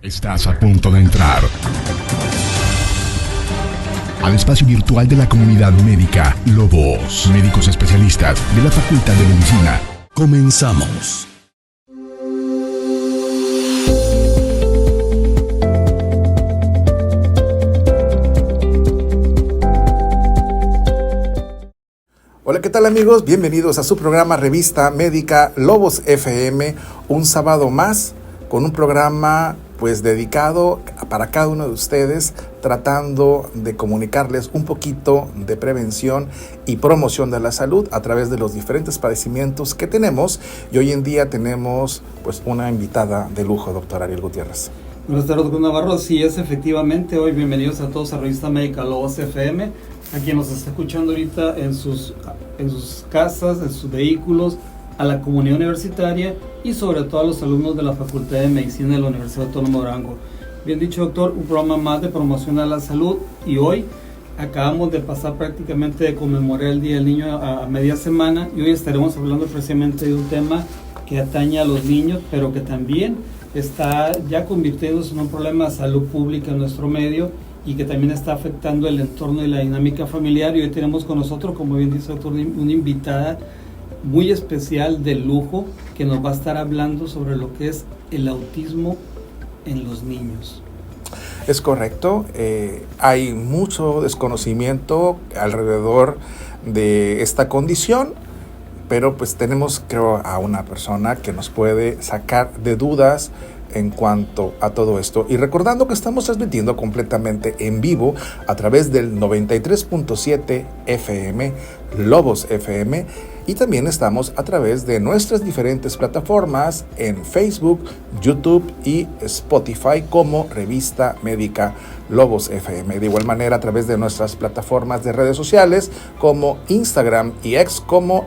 Estás a punto de entrar al espacio virtual de la comunidad médica Lobos, médicos especialistas de la Facultad de Medicina. Comenzamos. Hola, ¿qué tal amigos? Bienvenidos a su programa Revista Médica Lobos FM, un sábado más con un programa pues dedicado para cada uno de ustedes, tratando de comunicarles un poquito de prevención y promoción de la salud a través de los diferentes padecimientos que tenemos. Y hoy en día tenemos pues una invitada de lujo, doctora Ariel Gutiérrez. Buenas tardes, doctor Navarro. Sí, es efectivamente. Hoy bienvenidos a todos a Revista Médica Lobos FM. A quien nos está escuchando ahorita en sus casas, en sus vehículos, a la comunidad universitaria y sobre todo a los alumnos de la Facultad de Medicina de la Universidad Autónoma de Durango. Bien dicho, doctor, un programa más de promoción a la salud, y hoy acabamos de pasar prácticamente de conmemorar el Día del Niño a media semana, y hoy estaremos hablando precisamente de un tema que atañe a los niños, pero que también está ya convirtiéndose en un problema de salud pública en nuestro medio y que también está afectando el entorno y la dinámica familiar. Y hoy tenemos con nosotros, como bien dice el doctor, una invitada muy especial de lujo que nos va a estar hablando sobre lo que es el autismo en los niños. Es correcto, hay mucho desconocimiento alrededor de esta condición, pero pues tenemos, creo, a una persona que nos puede sacar de dudas en cuanto a todo esto. Y recordando que estamos transmitiendo completamente en vivo a través del 93.7 FM, Lobos FM, y también estamos a través de nuestras diferentes plataformas en Facebook, YouTube y Spotify como Revista Médica Lobos FM. De igual manera a través de nuestras plataformas de redes sociales como Instagram y X como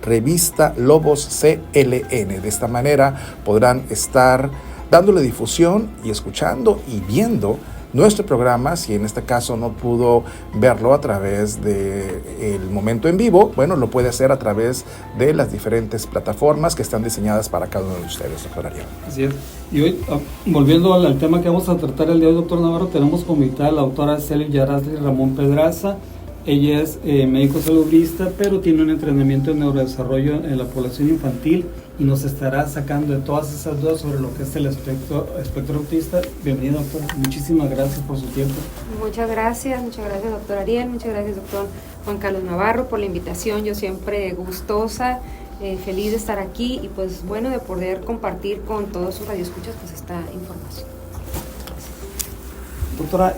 @Revista Lobos CLN. De esta manera podrán estar dándole difusión y escuchando y viendo nuestro programa. Si en este caso no pudo verlo a través del momento en vivo, bueno, lo puede hacer a través de las diferentes plataformas que están diseñadas para cada uno de ustedes, doctor Ariel. Así es. Y hoy, volviendo al tema que vamos a tratar el día de hoy, doctor Navarro, tenemos como invitada a la doctora Celia Yarasli Ramón Pedraza. Ella es médico salubrista, pero tiene un entrenamiento en neurodesarrollo en la población infantil y nos estará sacando de todas esas dudas sobre lo que es el espectro autista. Bienvenida, doctora. Muchísimas gracias por su tiempo. Muchas gracias, doctor Ariel. Muchas gracias, doctor Juan Carlos Navarro, por la invitación. Yo siempre gustosa, feliz de estar aquí y pues bueno, de poder compartir con todos sus radioescuchas pues esta información. Doctora,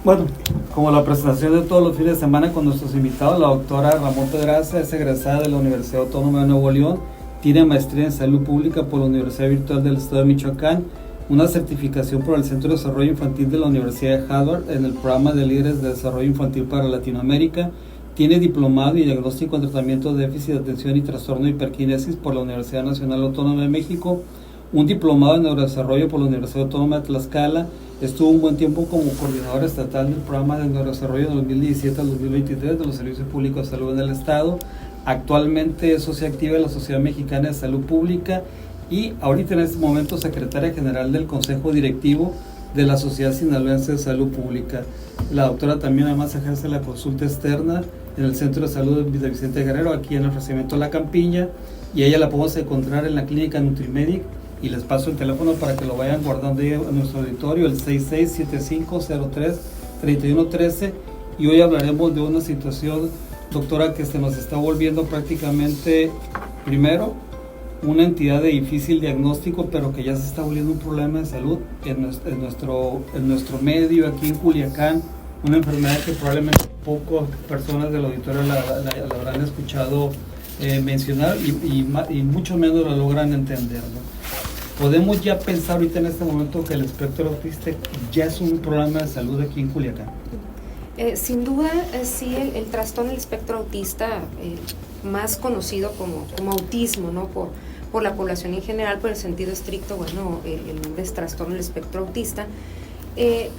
bueno, como la presentación de todos los fines de semana con nuestros invitados, la doctora Ramón Pedraza es egresada de la Universidad Autónoma de Nuevo León, tiene maestría en salud pública por la Universidad Virtual del Estado de Michoacán, una certificación por el Centro de Desarrollo Infantil de la Universidad de Harvard en el programa de líderes de desarrollo infantil para Latinoamérica, tiene diplomado y diagnóstico en tratamiento de déficit de atención y trastorno de hiperquinesis por la Universidad Nacional Autónoma de México, un diplomado en neurodesarrollo por la Universidad Autónoma de Tlaxcala. Estuvo un buen tiempo como coordinadora estatal del programa de neurodesarrollo de 2017 al 2023 de los servicios públicos de salud en el estado. Actualmente es socia activa de la Sociedad Mexicana de Salud Pública y ahorita en este momento secretaria general del Consejo Directivo de la Sociedad Sinaloense de Salud Pública. La doctora también además ejerce la consulta externa en el Centro de Salud de Vicente Guerrero, aquí en el Fraccionamiento La Campiña, y ella la podemos encontrar en la clínica Nutrimedic. Y les paso el teléfono para que lo vayan guardando ahí en nuestro auditorio, el 667503-3113. Y hoy hablaremos de una situación, doctora, que se nos está volviendo prácticamente, primero, una entidad de difícil diagnóstico, pero que ya se está volviendo un problema de salud en nuestro medio, aquí en Culiacán, una enfermedad que probablemente pocas personas del auditorio la habrán escuchado mencionar y mucho menos la logran entender, ¿no? ¿Podemos ya pensar ahorita en este momento que el espectro autista ya es un problema de salud aquí en Culiacán? Sin duda, sí, el trastorno del espectro autista, más conocido como autismo, ¿no? Por la población en general, por el sentido estricto, bueno, el nombre es trastorno del espectro autista.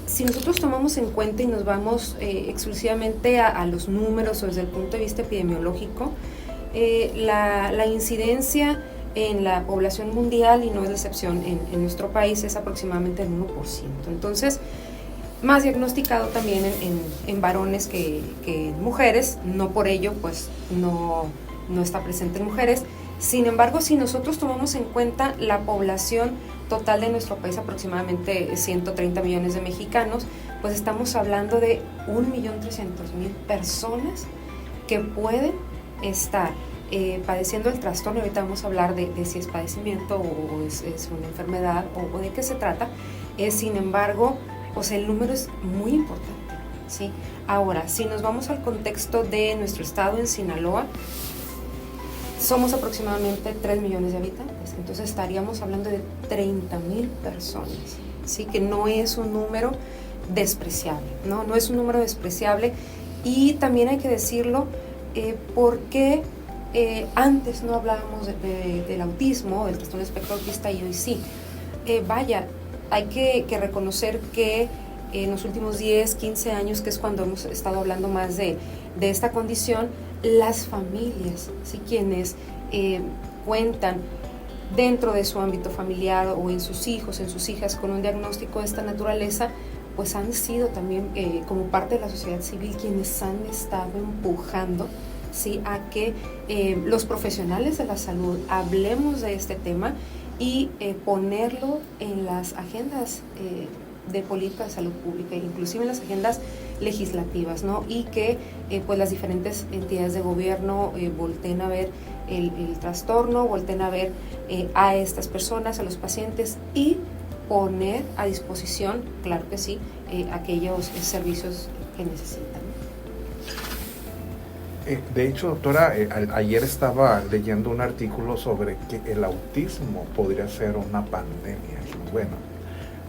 Si nosotros tomamos en cuenta y nos vamos exclusivamente a los números o desde el punto de vista epidemiológico, la incidencia en la población mundial, y no es la excepción en nuestro país, es aproximadamente el 1%. Entonces, más diagnosticado también en varones que en mujeres, no por ello pues no está presente en mujeres. Sin embargo, si nosotros tomamos en cuenta la población total de nuestro país, aproximadamente 130 millones de mexicanos, pues estamos hablando de 1.300.000 personas que pueden estar padeciendo el trastorno. Ahorita vamos a hablar de si es padecimiento o es una enfermedad o de qué se trata. Sin embargo, pues el número es muy importante, ¿sí? Ahora, si nos vamos al contexto de nuestro estado, en Sinaloa, somos aproximadamente 3 millones de habitantes, entonces estaríamos hablando de 30,000 personas, ¿sí? Que no es un número despreciable, no es un número despreciable. Y también hay que decirlo, porque antes no hablábamos del autismo, del trastorno de espectro autista, y hoy sí. Hay que reconocer que en los últimos 10, 15 años, que es cuando hemos estado hablando más de esta condición, las familias, ¿sí? Quienes cuentan dentro de su ámbito familiar o en sus hijos, en sus hijas con un diagnóstico de esta naturaleza, pues han sido también como parte de la sociedad civil quienes han estado empujando, ¿sí? A que los profesionales de la salud hablemos de este tema y ponerlo en las agendas de política de salud pública, inclusive en las agendas legislativas, ¿no? Y que pues las diferentes entidades de gobierno volteen a ver el trastorno, volteen a ver a estas personas, a los pacientes, y poner a disposición, claro que sí, aquellos servicios que necesitan. De hecho, doctora, ayer estaba leyendo un artículo sobre que el autismo podría ser una pandemia. Bueno,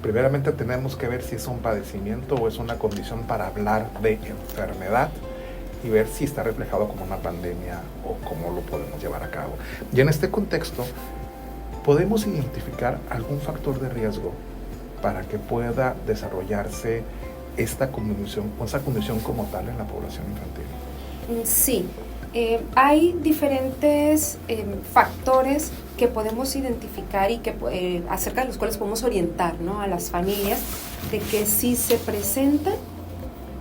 primeramente tenemos que ver si es un padecimiento o es una condición para hablar de enfermedad y ver si está reflejado como una pandemia o cómo lo podemos llevar a cabo. Y en este contexto, ¿podemos identificar algún factor de riesgo para que pueda desarrollarse esta condición, o esa condición como tal en la población infantil? Sí, hay diferentes factores que podemos identificar y que acerca de los cuales podemos orientar, ¿no?, a las familias de que si se presenta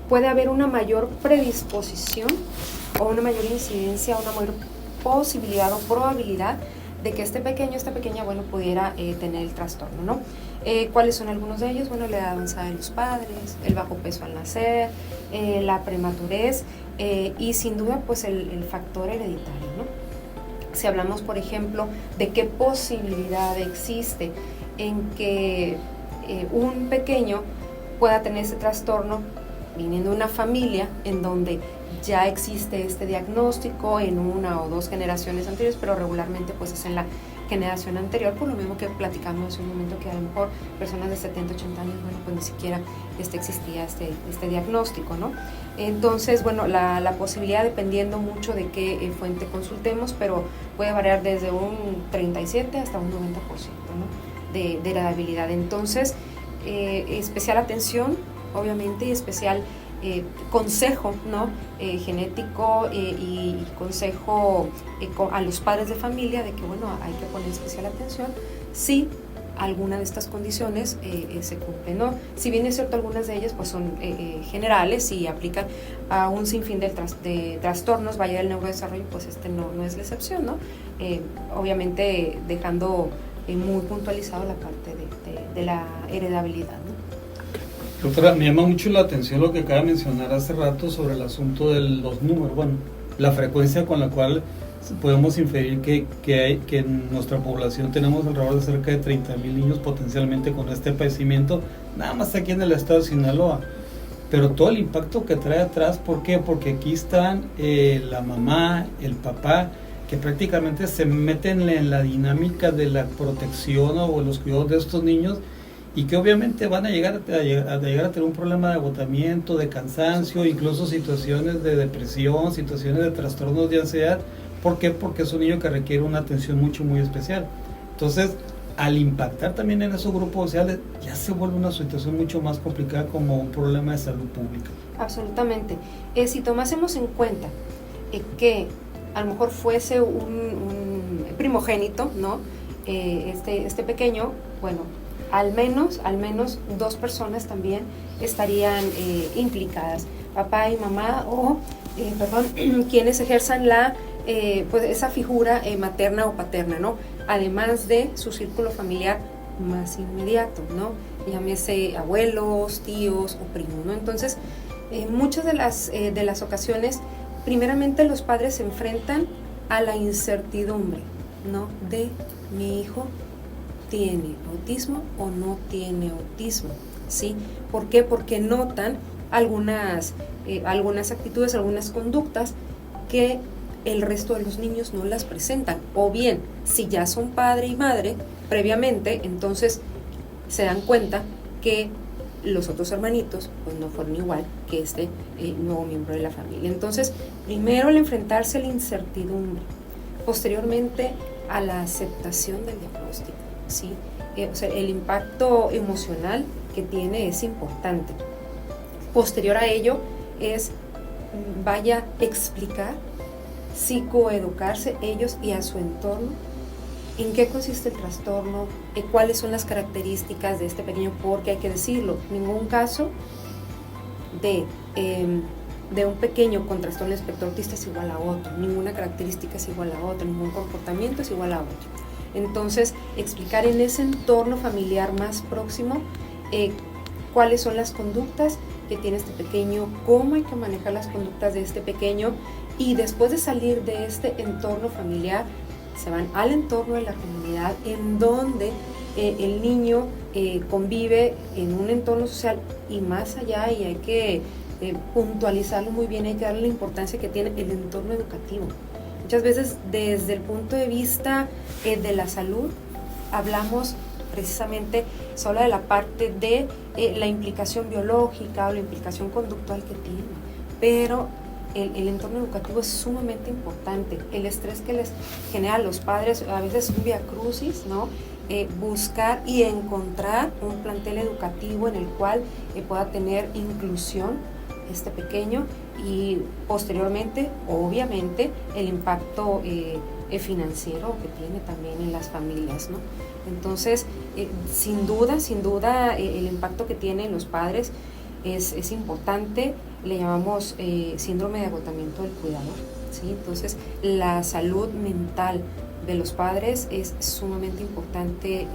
puede haber una mayor predisposición o una mayor incidencia, una mayor posibilidad o probabilidad de que este pequeño, esta pequeña, bueno, pudiera tener el trastorno, ¿no? ¿Cuáles son algunos de ellos? Bueno, la edad avanzada de los padres, el bajo peso al nacer, la prematurez y sin duda pues el factor hereditario, ¿no? Si hablamos, por ejemplo, de qué posibilidad existe en que un pequeño pueda tener ese trastorno viniendo de una familia en donde ya existe este diagnóstico en una o dos generaciones anteriores, pero regularmente pues es en la generación anterior, por lo mismo que platicamos hace un momento, que a lo mejor personas de 70, 80 años, bueno, pues ni siquiera existía este diagnóstico, ¿no? Entonces, bueno, la posibilidad, dependiendo mucho de qué fuente consultemos, pero puede variar desde un 37 hasta un 90%, ¿no?, de heredabilidad. Entonces, especial atención, obviamente, y especial consejo, ¿no?, genético y consejo a los padres de familia de que, bueno, hay que poner especial atención si alguna de estas condiciones se cumple, ¿no? Si bien es cierto, algunas de ellas pues son generales y aplican a un sinfín de trastornos, vaya el neurodesarrollo, pues no es la excepción, ¿no? Obviamente dejando muy puntualizado la parte de la heredabilidad, ¿no? Doctora, me llama mucho la atención lo que acaba de mencionar hace rato sobre el asunto de los números, bueno, la frecuencia con la cual podemos inferir que en nuestra población tenemos alrededor de cerca de 30,000 niños potencialmente con este padecimiento, nada más aquí en el estado de Sinaloa. Pero todo el impacto que trae atrás, ¿por qué? Porque aquí están la mamá, el papá, que prácticamente se meten en la dinámica de la protección o los cuidados de estos niños, y que obviamente van a llegar a tener un problema de agotamiento, de cansancio, incluso situaciones de depresión, situaciones de trastornos de ansiedad. ¿Por qué? Porque es un niño que requiere una atención muy especial. Entonces, al impactar también en esos grupos sociales, ya se vuelve una situación mucho más complicada como un problema de salud pública. Absolutamente. Si tomásemos en cuenta que a lo mejor fuese un primogénito, ¿no? Este pequeño, bueno, al menos 2 personas también estarían implicadas, papá y mamá o, quienes ejerzan pues esa figura materna o paterna, ¿no? Además de su círculo familiar más inmediato, ¿no? Llámese abuelos, tíos o primos, ¿no? Entonces, muchas de las ocasiones, primeramente los padres se enfrentan a la incertidumbre, ¿no? De mi hijo tiene autismo o no tiene autismo, ¿sí? ¿Por qué? Porque notan algunas actitudes, algunas conductas que el resto de los niños no las presentan, o bien, si ya son padre y madre previamente, entonces se dan cuenta que los otros hermanitos pues no fueron igual que este nuevo miembro de la familia. Entonces, primero el enfrentarse a la incertidumbre, posteriormente a la aceptación del diagnóstico, ¿sí? O sea, el impacto emocional que tiene es importante. Posterior a ello es, explicar, psicoeducarse ellos y a su entorno en qué consiste el trastorno, cuáles son las características de este pequeño, porque hay que decirlo, ningún caso de un pequeño con trastorno del espectro autista es igual a otro, ninguna característica es igual a otra, ningún comportamiento es igual a otro. Entonces, explicar en ese entorno familiar más próximo cuáles son las conductas que tiene este pequeño, cómo hay que manejar las conductas de este pequeño, y después de salir de este entorno familiar, se van al entorno de la comunidad en donde el niño convive en un entorno social y más allá, y hay que puntualizarlo muy bien, hay que darle la importancia que tiene el entorno educativo. Muchas veces desde el punto de vista de la salud hablamos precisamente solo de la parte de la implicación biológica o la implicación conductual que tiene, pero el entorno educativo es sumamente importante. El estrés que les genera a los padres, a veces un viacrucis, ¿no? Buscar y encontrar un plantel educativo en el cual pueda tener inclusión este pequeño, y posteriormente, obviamente, el impacto financiero que tiene también en las familias, ¿no? Entonces, sin duda, el impacto que tienen los padres es importante. Le llamamos síndrome de agotamiento del cuidador, ¿sí? Entonces, la salud mental de los padres es sumamente importante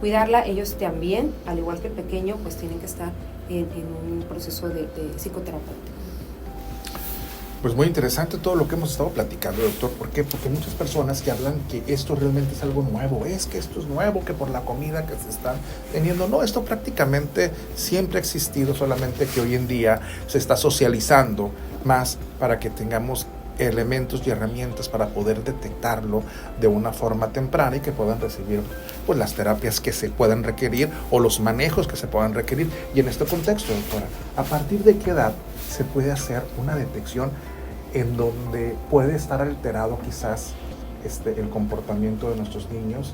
cuidarla. Ellos también, al igual que el pequeño, pues tienen que estar en un proceso de psicoterapéutico. Pues muy interesante todo lo que hemos estado platicando, doctor. ¿Por qué? Porque muchas personas que hablan que esto realmente es algo nuevo, es que esto es nuevo, que por la comida que se está teniendo. No, esto prácticamente siempre ha existido, solamente que hoy en día se está socializando más para que tengamos elementos y herramientas para poder detectarlo de una forma temprana y que puedan recibir pues las terapias que se puedan requerir o los manejos que se puedan requerir. Y en este contexto, doctora, ¿a partir de qué edad se puede hacer una detección en donde puede estar alterado quizás el comportamiento de nuestros niños?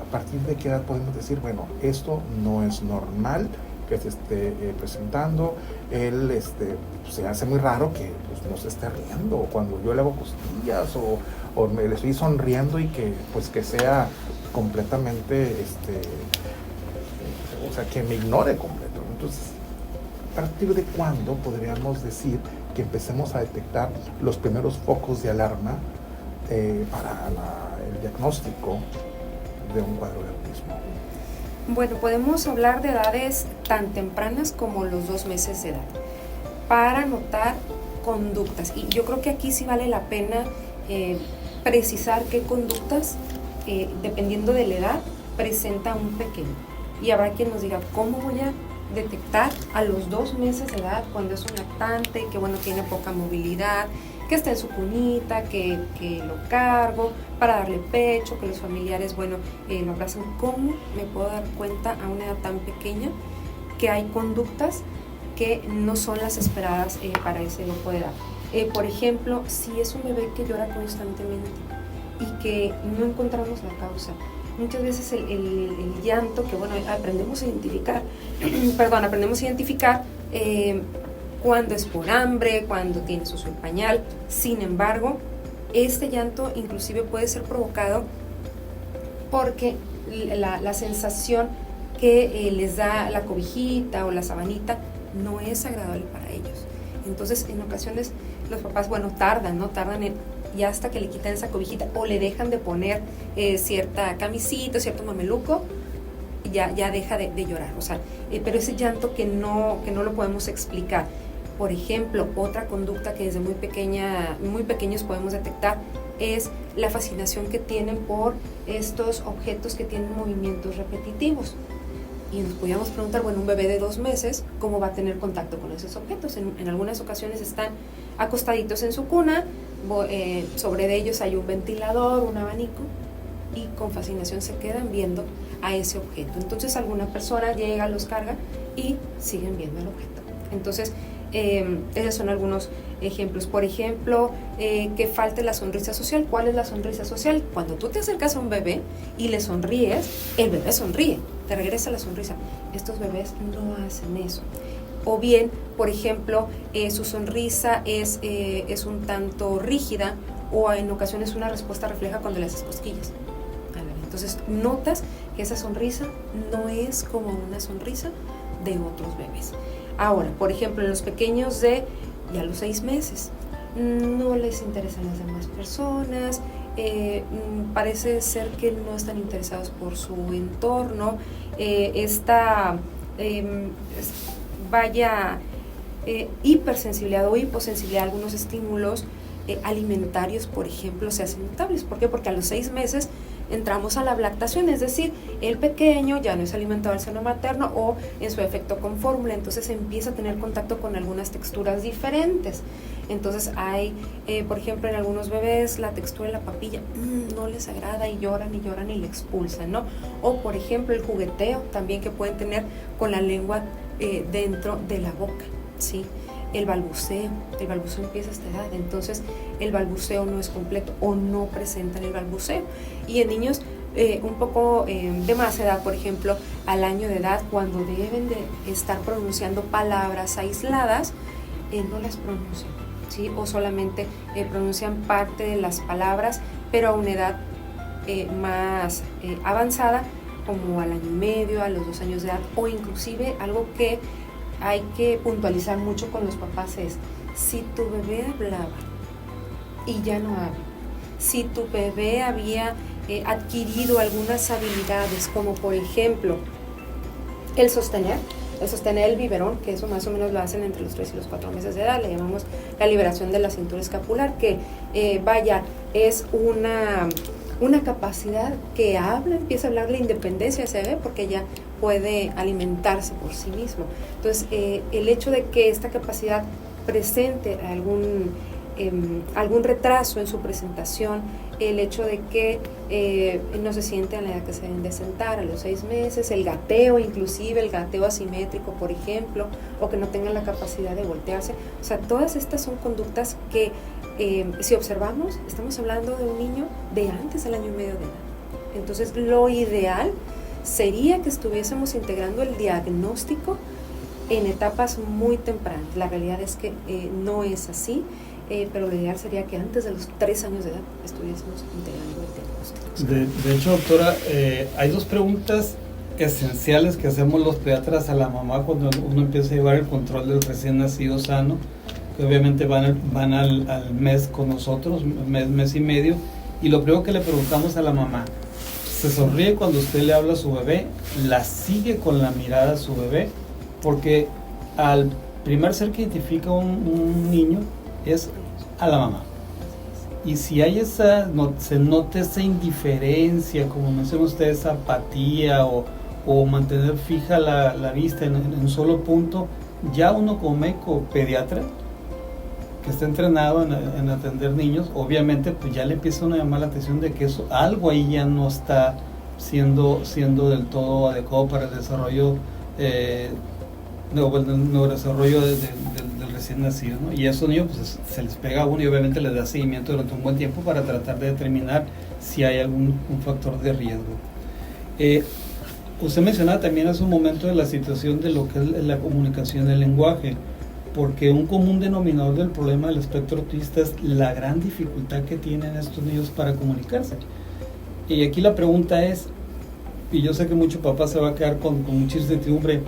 ¿A partir de qué edad podemos decir, bueno, esto no es normal que se esté presentando? Él se hace muy raro que pues, no se esté riendo, o cuando yo le hago costillas o me le estoy sonriendo, y que pues que sea completamente o sea, que me ignore completo. Entonces, ¿a partir de cuándo podríamos decir que empecemos a detectar los primeros focos de alarma para el diagnóstico de un cuadro de autismo? Bueno, podemos hablar de edades tan tempranas como los 2 meses de edad para notar conductas, y yo creo que aquí sí vale la pena precisar qué conductas, dependiendo de la edad, presenta un pequeño. Y habrá quien nos diga, ¿cómo voy a detectar a los 2 meses de edad cuando es un lactante, que bueno, tiene poca movilidad, que está en su cunita, que lo cargo para darle pecho, que los familiares, bueno, lo abrazan? ¿Cómo me puedo dar cuenta a una edad tan pequeña que hay conductas que no son las esperadas para ese grupo de edad? Por ejemplo, si es un bebé que llora constantemente y que no encontramos la causa. Muchas veces el llanto, que bueno, aprendemos a identificar, cuando es por hambre, cuando tiene sucio el pañal. Sin embargo, Este llanto inclusive puede ser provocado porque la sensación que les da la cobijita o la sabanita no es agradable para ellos. Entonces, en ocasiones los papás, tardan y hasta que le quitan esa cobijita o le dejan de poner cierta camisita, cierto mameluco, ya deja de llorar. O sea, pero ese llanto que no lo podemos explicar. Por ejemplo, otra conducta que desde muy pequeños podemos detectar es la fascinación que tienen por estos objetos que tienen movimientos repetitivos. Y nos podíamos preguntar, un bebé de 2 meses, ¿cómo va a tener contacto con esos objetos? En algunas ocasiones están acostaditos en su cuna, sobre de ellos hay un ventilador, un abanico, y con fascinación se quedan viendo a ese objeto. Entonces alguna persona llega, los carga y siguen viendo el objeto. Entonces, esos son algunos ejemplos. Por ejemplo, que falte la sonrisa social. ¿Cuál es la sonrisa social? Cuando tú te acercas a un bebé y le sonríes, el bebé sonríe, te regresa la sonrisa. Estos bebés no hacen eso. O bien, por ejemplo, su sonrisa es un tanto rígida, o en ocasiones una respuesta refleja cuando le haces cosquillas. Entonces notas que esa sonrisa no es como una sonrisa de otros bebés. Ahora, por ejemplo, en los pequeños de ya los 6 meses, no les interesan las demás personas, parece ser que no están interesados por su entorno, hipersensibilidad o hiposensibilidad a algunos estímulos alimentarios, por ejemplo, se hacen notables. ¿Por qué? Porque a los 6 meses entramos a la lactación, es decir, el pequeño ya no es alimentado al seno materno o en su efecto con fórmula, entonces empieza a tener contacto con algunas texturas diferentes. Entonces hay, por ejemplo, en algunos bebés la textura de la papilla no les agrada y lloran y le expulsan, ¿no? O por ejemplo el jugueteo también que pueden tener con la lengua dentro de la boca, ¿sí? El balbuceo empieza a esta edad, entonces el balbuceo no es completo o no presentan el balbuceo. Y en niños un poco de más edad, por ejemplo, al año de edad, cuando deben de estar pronunciando palabras aisladas, no las pronuncian, ¿sí? O solamente pronuncian parte de las palabras, pero a una edad más avanzada, como al año y medio, a los 2 años de edad, o inclusive algo que hay que puntualizar mucho con los papás es, si tu bebé hablaba y ya no habla, si tu bebé había adquirido algunas habilidades, como por ejemplo el sostener el biberón, que eso más o menos lo hacen entre los 3 y los 4 meses de edad, le llamamos la liberación de la cintura escapular, que es una capacidad que empieza a hablar de la independencia de ese bebé porque ya puede alimentarse por sí mismo. Entonces, el hecho de que esta capacidad presente algún retraso en su presentación, el hecho de que no se siente a la edad que se deben de sentar, a los 6 meses, el gateo, inclusive el gateo asimétrico, por ejemplo, o que no tengan la capacidad de voltearse. O sea, todas estas son conductas que si observamos, estamos hablando de un niño de antes del año y medio de edad. Entonces, lo ideal sería que estuviésemos integrando el diagnóstico en etapas muy tempranas. La realidad es que no es así, pero lo ideal sería que antes de los 3 años de edad estuviésemos integrando el diagnóstico. De hecho, doctora, hay 2 preguntas esenciales que hacemos los pediatras a la mamá cuando uno empieza a llevar el control del recién nacido sano, que obviamente van al mes con nosotros, mes y medio, y lo primero que le preguntamos a la mamá: ¿se sonríe cuando usted le habla a su bebé? ¿La sigue con la mirada a su bebé? Porque al primer ser que identifica un niño es a la mamá. Y si hay se nota esa indiferencia, como menciona usted, esa apatía o mantener fija la vista en un solo punto, ya uno como médico pediatra que está entrenado en atender niños, obviamente pues ya le empieza a llamar la atención de que algo ahí ya no está siendo del todo adecuado para el desarrollo neurodesarrollo del recién nacido, ¿no? Y a esos niños pues se les pega a uno y obviamente les da seguimiento durante un buen tiempo para tratar de determinar si hay algún factor de riesgo. Usted mencionaba también hace un momento de la situación de lo que es la comunicación del lenguaje. porque un común denominador del problema del espectro autista es la gran dificultad que tienen estos niños para comunicarse. Y aquí la pregunta es, y yo sé que mucho papá se va a quedar con mucha incertidumbre,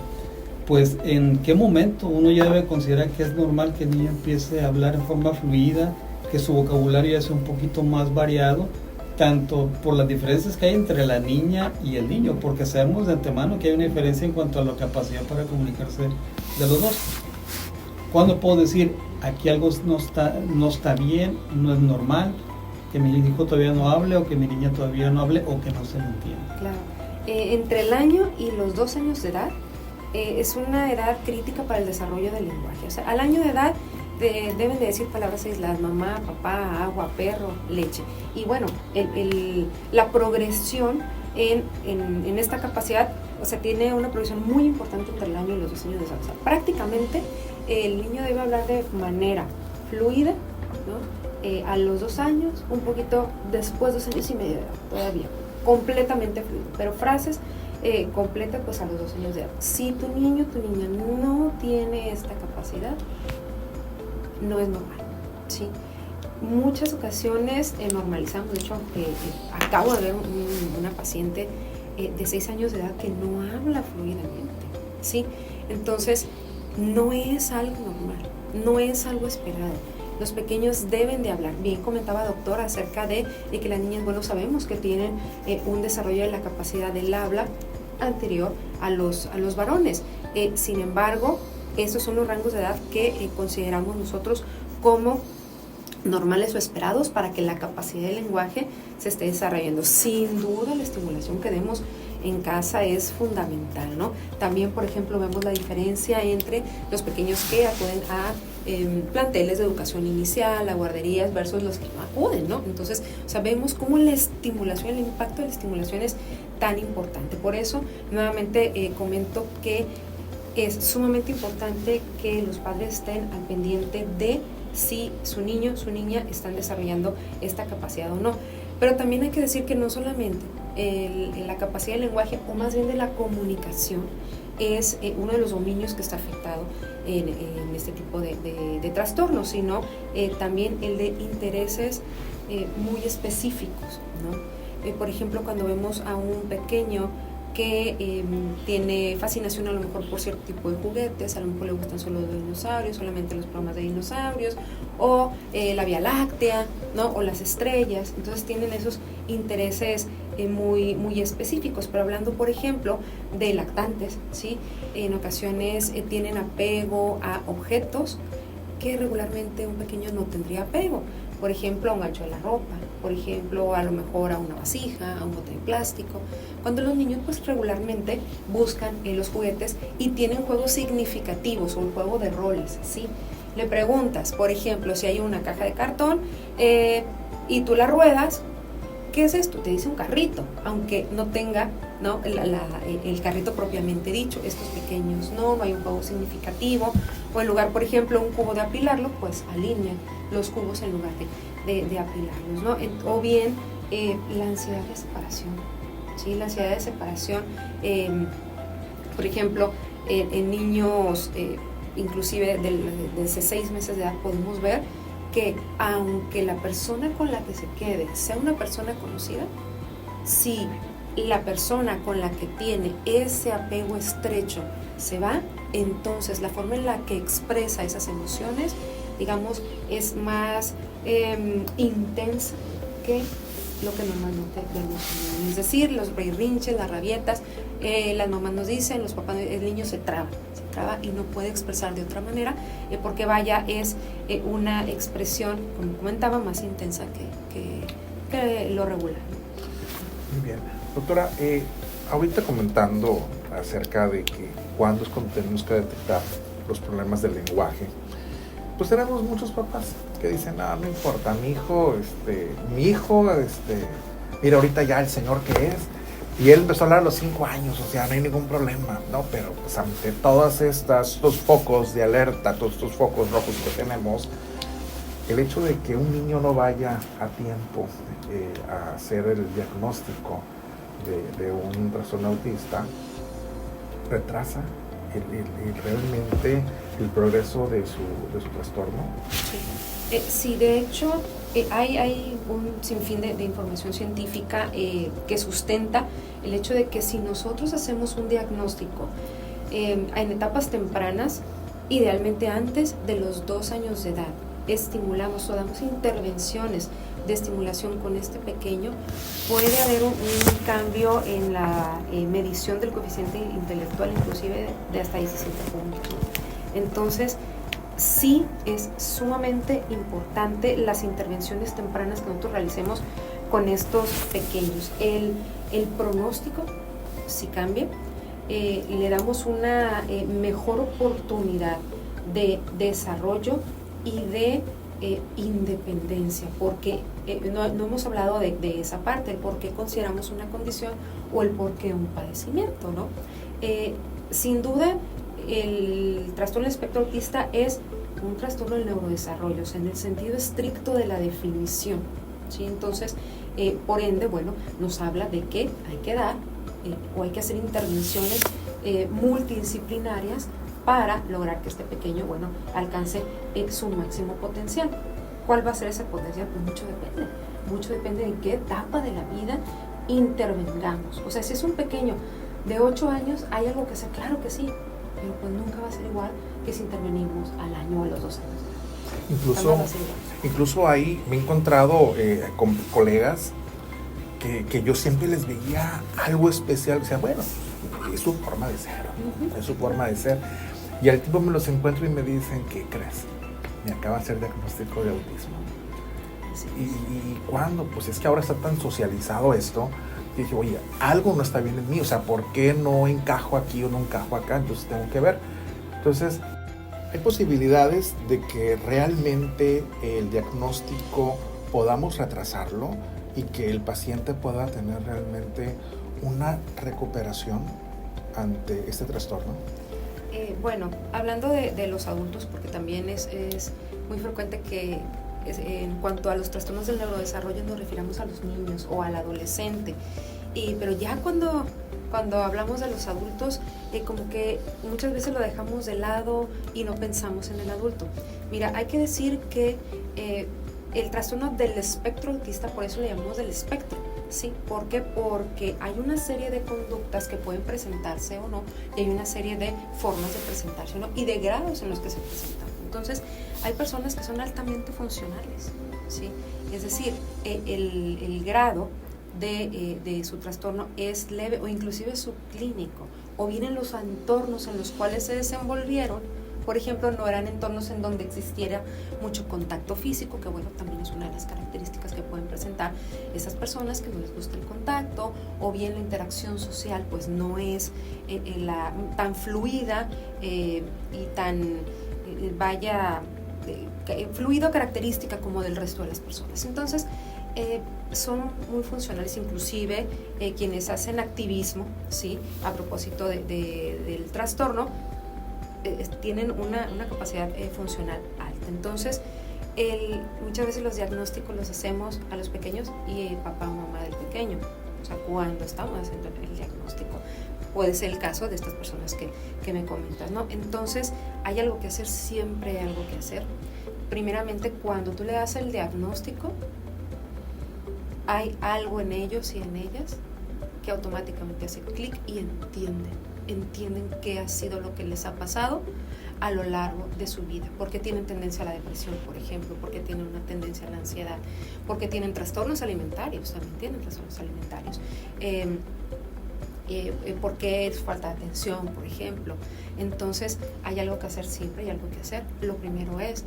pues en qué momento uno ya debe considerar que es normal que el niño empiece a hablar en forma fluida, que su vocabulario ya sea un poquito más variado, tanto por las diferencias que hay entre la niña y el niño, porque sabemos de antemano que hay una diferencia en cuanto a la capacidad para comunicarse de los dos. ¿Cuándo puedo decir, aquí algo no está bien, no es normal, que mi hijo todavía no hable, o que mi niña todavía no hable, o que no se le entienda? Claro. Entre el año y los 2 años de edad, es una edad crítica para el desarrollo del lenguaje. O sea, al año de edad deben de decir palabras aisladas: mamá, papá, agua, perro, leche. Y bueno, la progresión en esta capacidad, o sea, tiene una progresión muy importante entre el año y los 2 años de edad. O sea, prácticamente el niño debe hablar de manera fluida, ¿no? A los 2 años, un poquito después, 2 años y medio de edad, todavía completamente fluido, pero frases completas pues a los 2 años de edad. Si tu niño, tu niña no tiene esta capacidad, no es normal, ¿sí? Muchas ocasiones normalizamos. De hecho, acabo de ver una paciente de 6 años de edad que no habla fluidamente, ¿sí? Entonces, no es algo normal, no es algo esperado. Los pequeños deben de hablar. Bien comentaba doctor acerca de que las niñas, bueno, sabemos que tienen un desarrollo de la capacidad del habla anterior a los varones. Sin embargo, esos son los rangos de edad que consideramos nosotros como normales o esperados para que la capacidad del lenguaje se esté desarrollando. Sin duda, la estimulación que demos en casa es fundamental, ¿no? También, por ejemplo, vemos la diferencia entre los pequeños que acuden a planteles de educación inicial, a guarderías, versus los que no acuden, ¿no? Entonces, sabemos cómo la estimulación, el impacto de la estimulación es tan importante. Por eso, nuevamente comento que es sumamente importante que los padres estén al pendiente de si su niño, su niña están desarrollando esta capacidad o no. Pero también hay que decir que no solamente la capacidad del lenguaje, o más bien de la comunicación, es uno de los dominios que está afectado en este tipo de trastornos, sino también el de intereses muy específicos, ¿no? Por ejemplo, cuando vemos a un pequeño que tiene fascinación a lo mejor por cierto tipo de juguetes, a lo mejor le gustan solo los dinosaurios, solamente los programas de dinosaurios, o la Vía Láctea, ¿no? O las estrellas. Entonces tienen esos intereses muy, muy específicos. Pero hablando, por ejemplo, de lactantes, ¿sí? En ocasiones tienen apego a objetos que regularmente un pequeño no tendría apego. Por ejemplo, a un gancho de la ropa, por ejemplo, a lo mejor a una vasija, a un bote de plástico. Cuando los niños pues regularmente buscan los juguetes y tienen juegos significativos o un juego de roles, ¿sí? Le preguntas, por ejemplo, si hay una caja de cartón y tú la ruedas, ¿qué es esto? Te dice un carrito, aunque no tenga, ¿no? el carrito propiamente dicho. Estos pequeños no hay un juego significativo. O en lugar, por ejemplo, un cubo de apilarlo, pues alinean los cubos en lugar de apilarlos, ¿no? O bien la ansiedad de separación, ¿sí? La ansiedad de separación, por ejemplo, en niños inclusive desde 6 meses de edad podemos ver que aunque la persona con la que se quede sea una persona conocida, si la persona con la que tiene ese apego estrecho se va, entonces la forma en la que expresa esas emociones, digamos, es más intensa que lo que normalmente vemos. Es decir, los berrinches, las rabietas, las mamás nos dicen, los papás, el niño se traba y no puede expresar de otra manera, porque vaya, es una expresión, como comentaba, más intensa que lo regular. Muy bien. Doctora, ahorita comentando acerca de que cuándo es cuando tenemos que detectar los problemas del lenguaje, pues tenemos muchos papás que dicen, no importa, mi hijo, mira ahorita ya el señor que es, y él empezó a hablar a los 5 años, o sea, no hay ningún problema, ¿no? Pero pues ante todas estos focos de alerta, todos estos focos rojos que tenemos, el hecho de que un niño no vaya a tiempo a hacer el diagnóstico de un trastorno autista retrasa realmente el progreso de su trastorno. Sí, de hecho hay un sinfín de información científica que sustenta el hecho de que si nosotros hacemos un diagnóstico en etapas tempranas, idealmente antes de los 2 años de edad, estimulamos o damos intervenciones de estimulación con este pequeño, puede haber un cambio en la medición del coeficiente intelectual, inclusive de hasta 17 puntos. Entonces, sí es sumamente importante las intervenciones tempranas que nosotros realicemos con estos pequeños. El pronóstico, si cambia, le damos una mejor oportunidad de desarrollo y de independencia, porque no hemos hablado de esa parte, el por qué consideramos una condición o el por qué un padecimiento, ¿no? Sin duda, el trastorno del espectro autista es un trastorno del neurodesarrollo, o sea, en el sentido estricto de la definición, ¿sí? Entonces, por ende, bueno, nos habla de que hay que dar o hay que hacer intervenciones multidisciplinarias para lograr que este pequeño, bueno, alcance su máximo potencial. ¿Cuál va a ser ese potencial? Pues mucho depende de qué etapa de la vida intervengamos. O sea, si es un pequeño de 8 años, ¿hay algo que hacer? Claro que sí, pero pues nunca va a ser igual que si intervenimos al año o a los 2 años. Incluso ahí me he encontrado con colegas que yo siempre les veía algo especial, o sea, bueno, es su forma de ser, es su forma de ser. Y al tiempo me los encuentro y me dicen, ¿qué crees? Me acaba de hacer diagnóstico de autismo. ¿Y cuándo? Pues es que ahora está tan socializado esto, que dije, oye, algo no está bien en mí, o sea, ¿por qué no encajo aquí o no encajo acá? Entonces tengo que ver. Entonces, hay posibilidades de que realmente el diagnóstico podamos retrasarlo y que el paciente pueda tener realmente una recuperación ante este trastorno. Bueno, hablando de los adultos, porque también es muy frecuente que en cuanto a los trastornos del neurodesarrollo nos refiramos a los niños o al adolescente, pero ya cuando hablamos de los adultos, como que muchas veces lo dejamos de lado y no pensamos en el adulto. Mira, hay que decir que el trastorno del espectro autista, por eso le llamamos del espectro, ¿sí? ¿Por qué? Porque hay una serie de conductas que pueden presentarse o no, y hay una serie de formas de presentarse o no, y de grados en los que se presentan. Entonces, hay personas que son altamente funcionales, ¿sí? Es decir, el grado de su trastorno es leve o inclusive subclínico, o bien en los entornos en los cuales se desenvolvieron. Por ejemplo, no eran entornos en donde existiera mucho contacto físico, que bueno, también es una de las características que pueden presentar esas personas, que no les gusta el contacto, o bien la interacción social pues no es tan fluida y tan, fluido característica como del resto de las personas. Entonces, son muy funcionales, inclusive quienes hacen activismo, ¿sí? A propósito del trastorno, tienen una capacidad funcional alta. Entonces, muchas veces los diagnósticos los hacemos a los pequeños y papá o mamá del pequeño, o sea, cuando estamos haciendo el diagnóstico. Puede ser el caso de estas personas que me comentas, ¿no? Entonces, hay algo que hacer, siempre hay algo que hacer. Primeramente, cuando tú le das el diagnóstico, hay algo en ellos y en ellas que automáticamente hace clic y entienden qué ha sido lo que les ha pasado a lo largo de su vida, porque tienen tendencia a la depresión, por ejemplo, porque tienen una tendencia a la ansiedad, porque tienen trastornos alimentarios, también tienen trastornos alimentarios, porque es falta de atención, por ejemplo. Entonces, hay algo que hacer, siempre hay algo que hacer. Lo primero es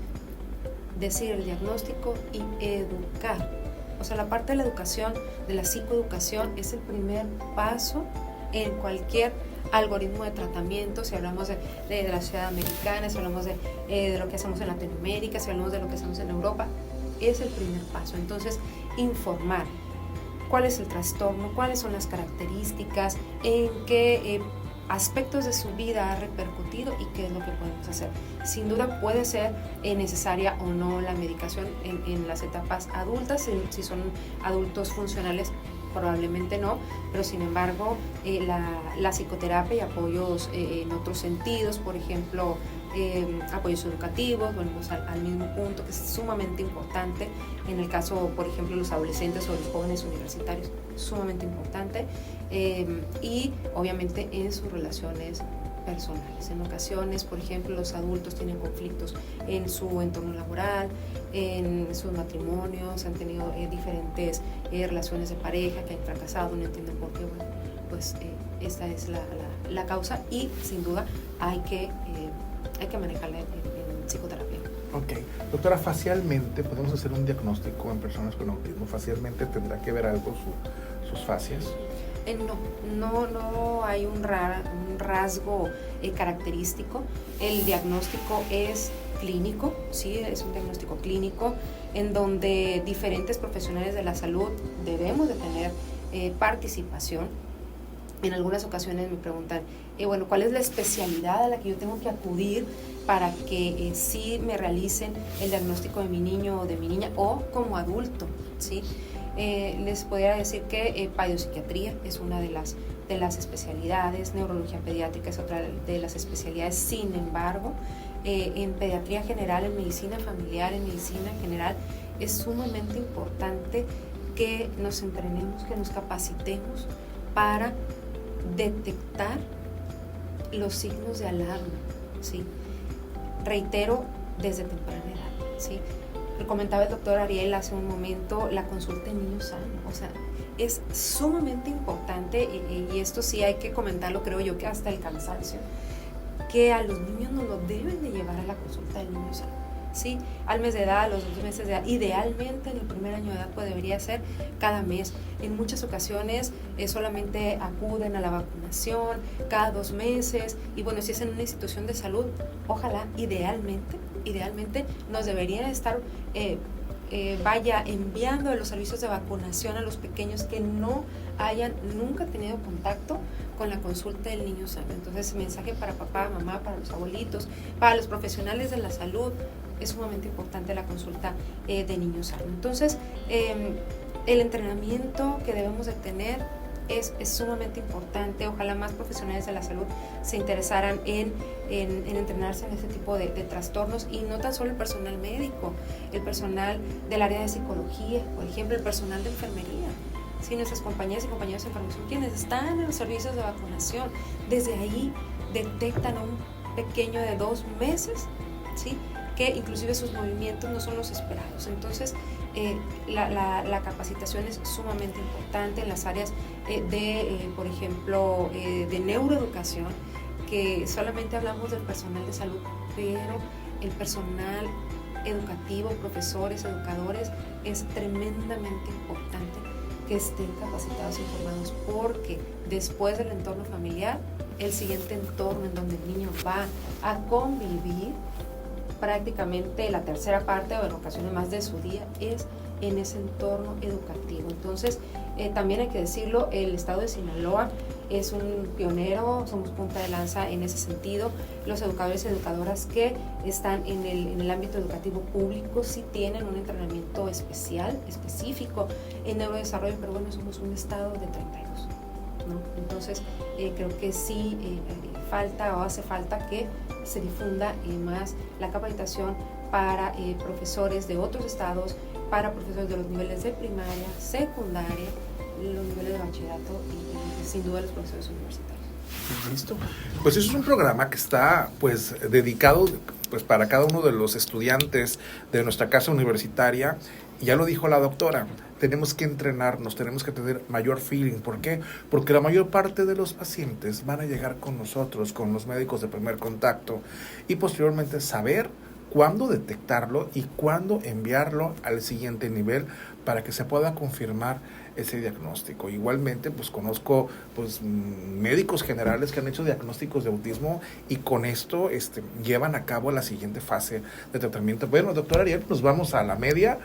decir el diagnóstico y educar. O sea, la parte de la educación, de la psicoeducación, es el primer paso en cualquier algoritmo de tratamiento. Si hablamos de la sociedad americana, si hablamos de lo que hacemos en Latinoamérica, si hablamos de lo que hacemos en Europa, es el primer paso. Entonces, informar cuál es el trastorno, cuáles son las características, en qué aspectos de su vida ha repercutido y qué es lo que podemos hacer. Sin duda puede ser necesaria o no la medicación en las etapas adultas, si son adultos funcionales, probablemente no, pero sin embargo la psicoterapia y apoyos en otros sentidos, por ejemplo, apoyos educativos, volvemos al mismo punto, que es sumamente importante en el caso, por ejemplo, de los adolescentes o los jóvenes universitarios, sumamente importante, y obviamente en sus relaciones personales. En ocasiones, por ejemplo, los adultos tienen conflictos en su entorno laboral, en sus matrimonios, han tenido diferentes relaciones de pareja que han fracasado, no entienden por qué. Bueno, pues esta es la causa, y sin duda hay que manejarla en psicoterapia. Ok. Doctora, facialmente podemos hacer un diagnóstico en personas con autismo. Facialmente tendrá que ver algo sus facias. No hay un rasgo característico. El diagnóstico es clínico, sí, es un diagnóstico clínico en donde diferentes profesionales de la salud debemos de tener participación. En algunas ocasiones me preguntan, bueno, ¿cuál es la especialidad a la que yo tengo que acudir para que sí me realicen el diagnóstico de mi niño o de mi niña, o como adulto, ¿sí? Les podría decir que pediopsiquiatría es una de las especialidades, neurología pediátrica es otra de las especialidades. Sin embargo, en pediatría general, en medicina familiar, en medicina general, es sumamente importante que nos entrenemos, que nos capacitemos para detectar los signos de alarma, ¿sí? Reitero, desde temprana edad, ¿sí? Lo comentaba el doctor Ariel hace un momento, la consulta en niños sanos, o sea, es sumamente importante, y esto sí hay que comentarlo, creo yo, que hasta el cansancio, que a los niños no lo deben de llevar a la consulta del niño sano, ¿sí? Al mes de edad, a los 2 meses de edad, idealmente en el primer año de edad, pues debería ser cada mes. En muchas ocasiones solamente acuden a la vacunación cada 2 meses, y bueno, si es en una institución de salud, ojalá, idealmente nos deberían estar enviando los servicios de vacunación a los pequeños que no hayan nunca tenido contacto con la consulta del niño sano. Entonces, mensaje para papá, mamá, para los abuelitos, para los profesionales de la salud, es sumamente importante la consulta de niño sano. Entonces, el entrenamiento que debemos de tener es sumamente importante. Ojalá más profesionales de la salud se interesaran en entrenarse en este tipo de trastornos, y no tan solo el personal médico, el personal del área de psicología, por ejemplo, el personal de enfermería. Sí, nuestras compañeras y compañeros de enfermería, quienes están en los servicios de vacunación, desde ahí detectan a un pequeño de 2 meses, ¿sí?, que inclusive sus movimientos no son los esperados. Entonces, la capacitación es sumamente importante en las áreas por ejemplo, de neuroeducación, que solamente hablamos del personal de salud, pero el personal educativo, profesores, educadores, es tremendamente importante que estén capacitados y formados, porque después del entorno familiar, el siguiente entorno en donde el niño va a convivir, prácticamente la tercera parte o en ocasiones más de su día es en ese entorno educativo. Entonces, también hay que decirlo, el estado de Sinaloa es un pionero, somos punta de lanza en ese sentido. Los educadores y educadoras que están en el ámbito educativo público sí tienen un entrenamiento específico en neurodesarrollo, pero bueno, somos un estado de 32, ¿no? Entonces, creo que sí hace falta que se difunda más la capacitación para profesores de otros estados, para profesores de los niveles de primaria, secundaria, los niveles de bachillerato y sin duda los profesores universitarios. Listo. Pues eso es un programa que está pues dedicado pues para cada uno de los estudiantes de nuestra casa universitaria. Y ya lo dijo la doctora, tenemos que entrenarnos, tenemos que tener mayor feeling. ¿Por qué? Porque la mayor parte de los pacientes van a llegar con nosotros, con los médicos de primer contacto, y posteriormente saber cuándo detectarlo y cuándo enviarlo al siguiente nivel para que se pueda confirmar ese diagnóstico. Igualmente, pues conozco pues médicos generales que han hecho diagnósticos de autismo y con esto llevan a cabo la siguiente fase de tratamiento. Bueno, doctora Ariel, nos vamos a la media.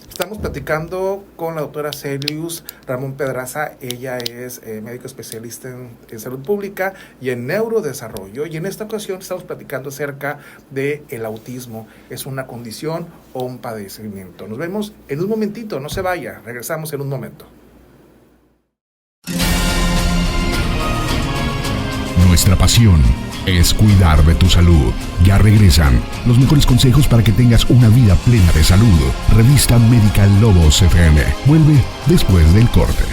Estamos platicando con la doctora Celius Ramón Pedraza. Ella es médico especialista en salud pública y en neurodesarrollo, y en esta ocasión estamos platicando acerca del autismo. ¿Es una condición o un padecimiento? Nos vemos en un momentito, no se vaya, regresamos en un momento. Nuestra pasión es cuidar de tu salud. Ya regresan los mejores consejos para que tengas una vida plena de salud. Revista Médica Lobos FM. Vuelve después del corte.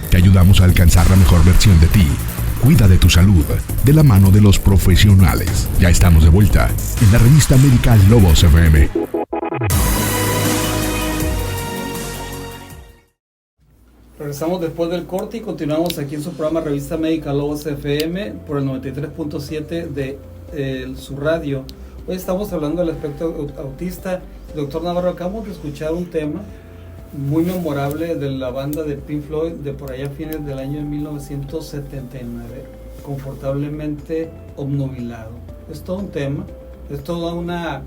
Te ayudamos a alcanzar la mejor versión de ti. Cuida de tu salud de la mano de los profesionales. Ya estamos de vuelta en la revista Médica Lobos FM. Regresamos después del corte y continuamos aquí en su programa Revista Médica Lobos FM por el 93.7 de su radio. Hoy estamos hablando del aspecto autista. Doctor Navarro, acabamos de escuchar un tema muy memorable de la banda de Pink Floyd de por allá a fines del año de 1979, Confortablemente Obnubilado. Es todo un tema, es toda una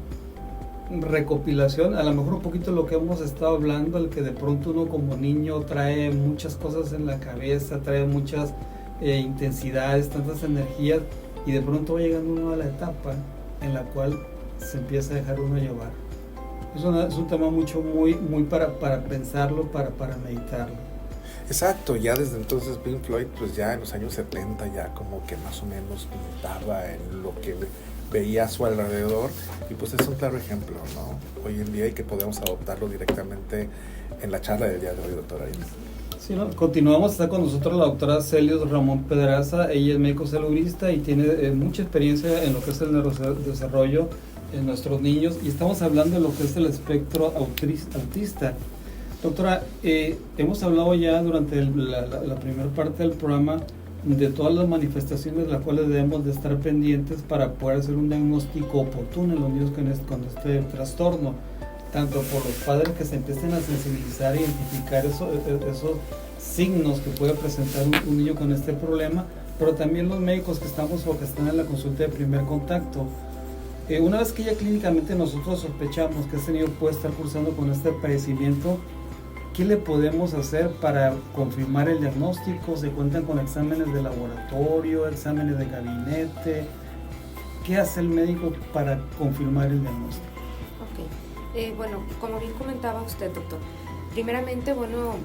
recopilación, a lo mejor un poquito lo que hemos estado hablando, el que de pronto uno como niño trae muchas cosas en la cabeza, trae muchas intensidades, tantas energías, y de pronto va llegando uno a la etapa en la cual se empieza a dejar uno llevar. Es un tema muy para pensarlo, para meditarlo. Exacto, ya desde entonces Pink Floyd, pues ya en los años 70 ya como que más o menos pintaba en lo que veía a su alrededor, y pues es un claro ejemplo, ¿no? Hoy en día, y que podemos adoptarlo directamente en la charla del día de hoy, doctora Inés. Sí, ¿no? Continuamos, está con nosotros la doctora Celios Ramón Pedraza. Ella es médico saludista y tiene mucha experiencia en lo que es el neurodesarrollo en nuestros niños, y estamos hablando de lo que es el espectro autista. Doctora, hemos hablado ya durante la primera parte del programa de todas las manifestaciones de las cuales debemos de estar pendientes para poder hacer un diagnóstico oportuno en los niños con este trastorno, tanto por los padres que se empiecen a sensibilizar e identificar esos signos que puede presentar un niño con este problema, pero también los médicos que estamos o que están en la consulta de primer contacto. Una vez que ya clínicamente nosotros sospechamos que este niño puede estar cursando con este padecimiento, ¿qué le podemos hacer para confirmar el diagnóstico? ¿Se cuentan con exámenes de laboratorio, exámenes de gabinete? ¿Qué hace el médico para confirmar el diagnóstico? Ok, bueno, como bien comentaba usted, doctor, primeramente, bueno,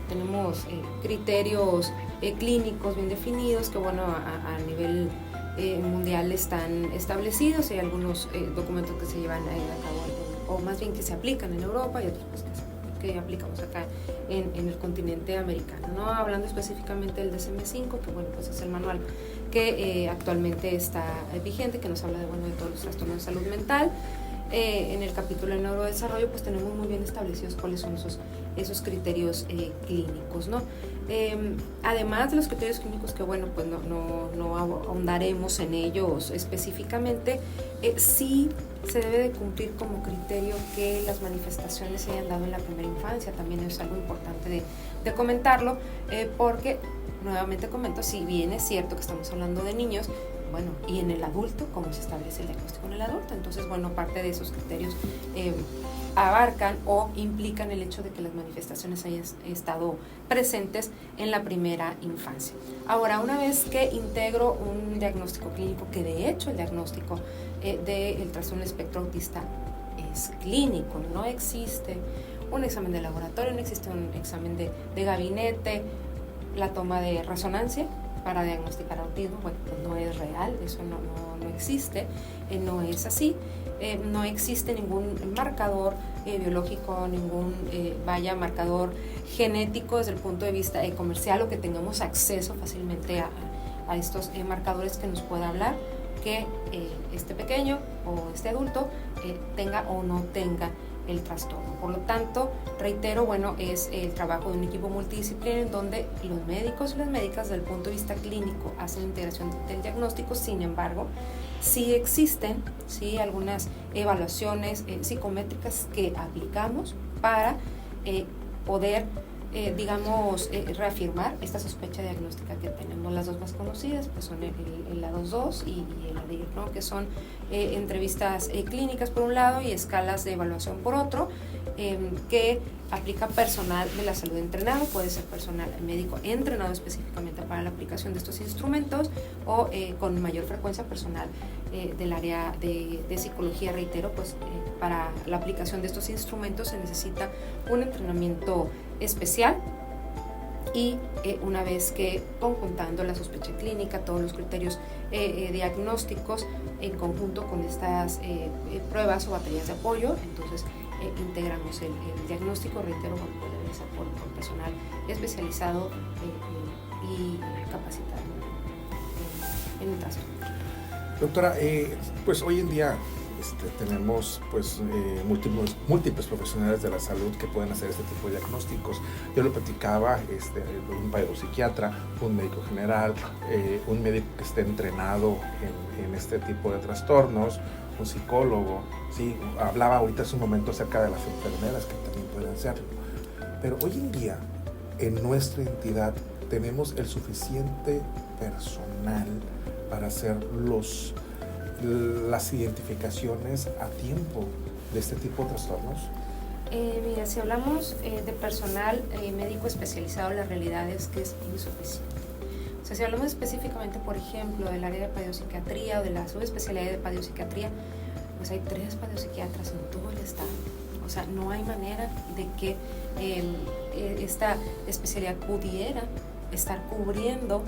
tenemos criterios clínicos bien definidos que, bueno, a nivel mundial están establecidos. Hay algunos documentos que se llevan a cabo, o más bien que se aplican en Europa, y otros pues, que aplicamos acá en el continente americano, ¿no? Hablando específicamente del DSM-5, que bueno, pues es el manual que actualmente está vigente, que nos habla de, bueno, de todos los trastornos de salud mental. En el capítulo de neurodesarrollo pues tenemos muy bien establecidos cuáles son esos criterios clínicos, ¿no? Además de los criterios clínicos, que bueno, pues no ahondaremos en ellos específicamente, sí se debe de cumplir como criterio que las manifestaciones se hayan dado en la primera infancia. También es algo importante de comentarlo, porque nuevamente comento, si bien es cierto que estamos hablando de niños, bueno, y en el adulto, ¿cómo se establece el diagnóstico en el adulto? Entonces, bueno, parte de esos criterios abarcan o implican el hecho de que las manifestaciones hayan estado presentes en la primera infancia. Ahora, una vez que integro un diagnóstico clínico, que de hecho el diagnóstico del trastorno del espectro autista es clínico, no existe un examen de laboratorio, no existe un examen de gabinete, la toma de resonancia para diagnosticar autismo, bueno, pues no es real, eso no existe, no es así, no existe ningún marcador biológico, ningún marcador genético desde el punto de vista comercial, o que tengamos acceso fácilmente a estos marcadores que nos pueda hablar que este pequeño o este adulto tenga o no tenga el trastorno. Por lo tanto, reitero, bueno, es el trabajo de un equipo multidisciplinario en donde los médicos y las médicas, desde el punto de vista clínico, hacen integración del diagnóstico. Sin embargo, sí existen algunas evaluaciones psicométricas que aplicamos para poder reafirmar esta sospecha diagnóstica que tenemos. Las dos más conocidas pues son el ADOS-2 y el ADIR, ¿no? Que son entrevistas clínicas por un lado y escalas de evaluación por otro, que aplica personal de la salud entrenado, puede ser personal médico entrenado específicamente para la aplicación de estos instrumentos o con mayor frecuencia personal del área de psicología. Reitero, pues para la aplicación de estos instrumentos se necesita un entrenamiento especial y una vez que conjuntando la sospecha clínica, todos los criterios diagnósticos en conjunto con estas pruebas o baterías de apoyo, entonces integramos el diagnóstico. Reitero, puede ser por personal especializado y capacitado en el trastorno. Doctora, pues hoy en día tenemos pues múltiples profesionales de la salud que pueden hacer este tipo de diagnósticos. Yo lo platicaba, un pedopsiquiatra, un médico general, un médico que esté entrenado en este tipo de trastornos, un psicólogo, sí, hablaba ahorita hace un momento acerca de las enfermeras que también pueden hacerlo. Pero hoy en día, en nuestra entidad, tenemos el suficiente personal para hacer las identificaciones a tiempo de este tipo de trastornos. Mira, si hablamos de personal médico especializado, la realidad es que es insuficiente. O sea, si hablamos específicamente, por ejemplo, del área de pediopsiquiatría o de la subespecialidad de pediopsiquiatría, pues hay 3 pediopsiquiatras en todo el estado. O sea, no hay manera de que esta especialidad pudiera estar cubriendo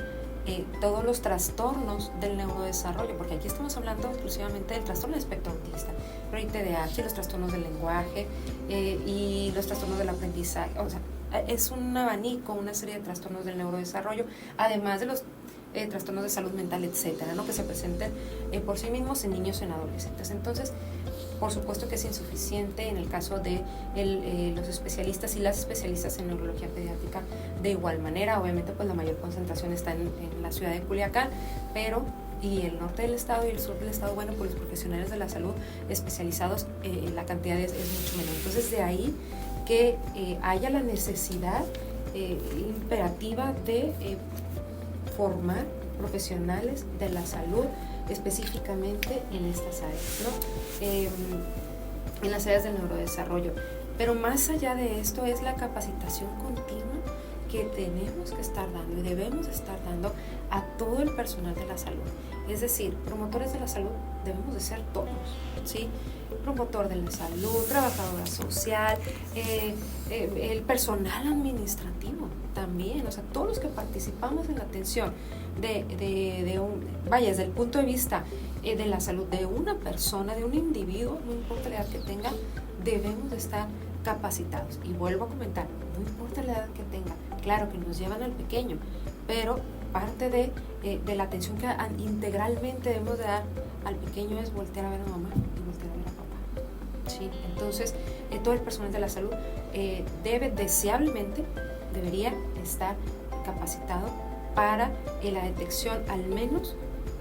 todos los trastornos del neurodesarrollo, porque aquí estamos hablando exclusivamente del trastorno del espectro autista, pero hay TDAH, los trastornos del lenguaje y los trastornos del aprendizaje. O sea, es un abanico, una serie de trastornos del neurodesarrollo, además de los trastornos de salud mental, etcétera, ¿no? Que se presenten por sí mismos en niños y en adolescentes. Entonces, por supuesto que es insuficiente en el caso de los especialistas y las especialistas en neurología pediátrica de igual manera. Obviamente, pues la mayor concentración está en la ciudad de Culiacán, pero y el norte del estado y el sur del estado, bueno, pues los profesionales de la salud especializados, la cantidad es mucho menor. Entonces, de ahí que haya la necesidad imperativa de formar profesionales de la salud específicamente en estas áreas, ¿no? En las áreas del neurodesarrollo. Pero más allá de esto es la capacitación continua que tenemos que estar dando y debemos estar dando a todo el personal de la salud. Es decir, promotores de la salud debemos de ser todos, ¿sí? Promotor de la salud, trabajadora social, el personal administrativo también, o sea, todos los que participamos en la atención desde el punto de vista de la salud de una persona, de un individuo, no importa la edad que tenga, debemos de estar capacitados. Y vuelvo a comentar, no importa la edad que tenga, claro que nos llevan al pequeño, pero parte de la atención que integralmente debemos de dar al pequeño es voltear a ver a mamá y voltear a ver a papá, ¿sí? Entonces, todo el personal de la salud debería estar capacitado para la detección al menos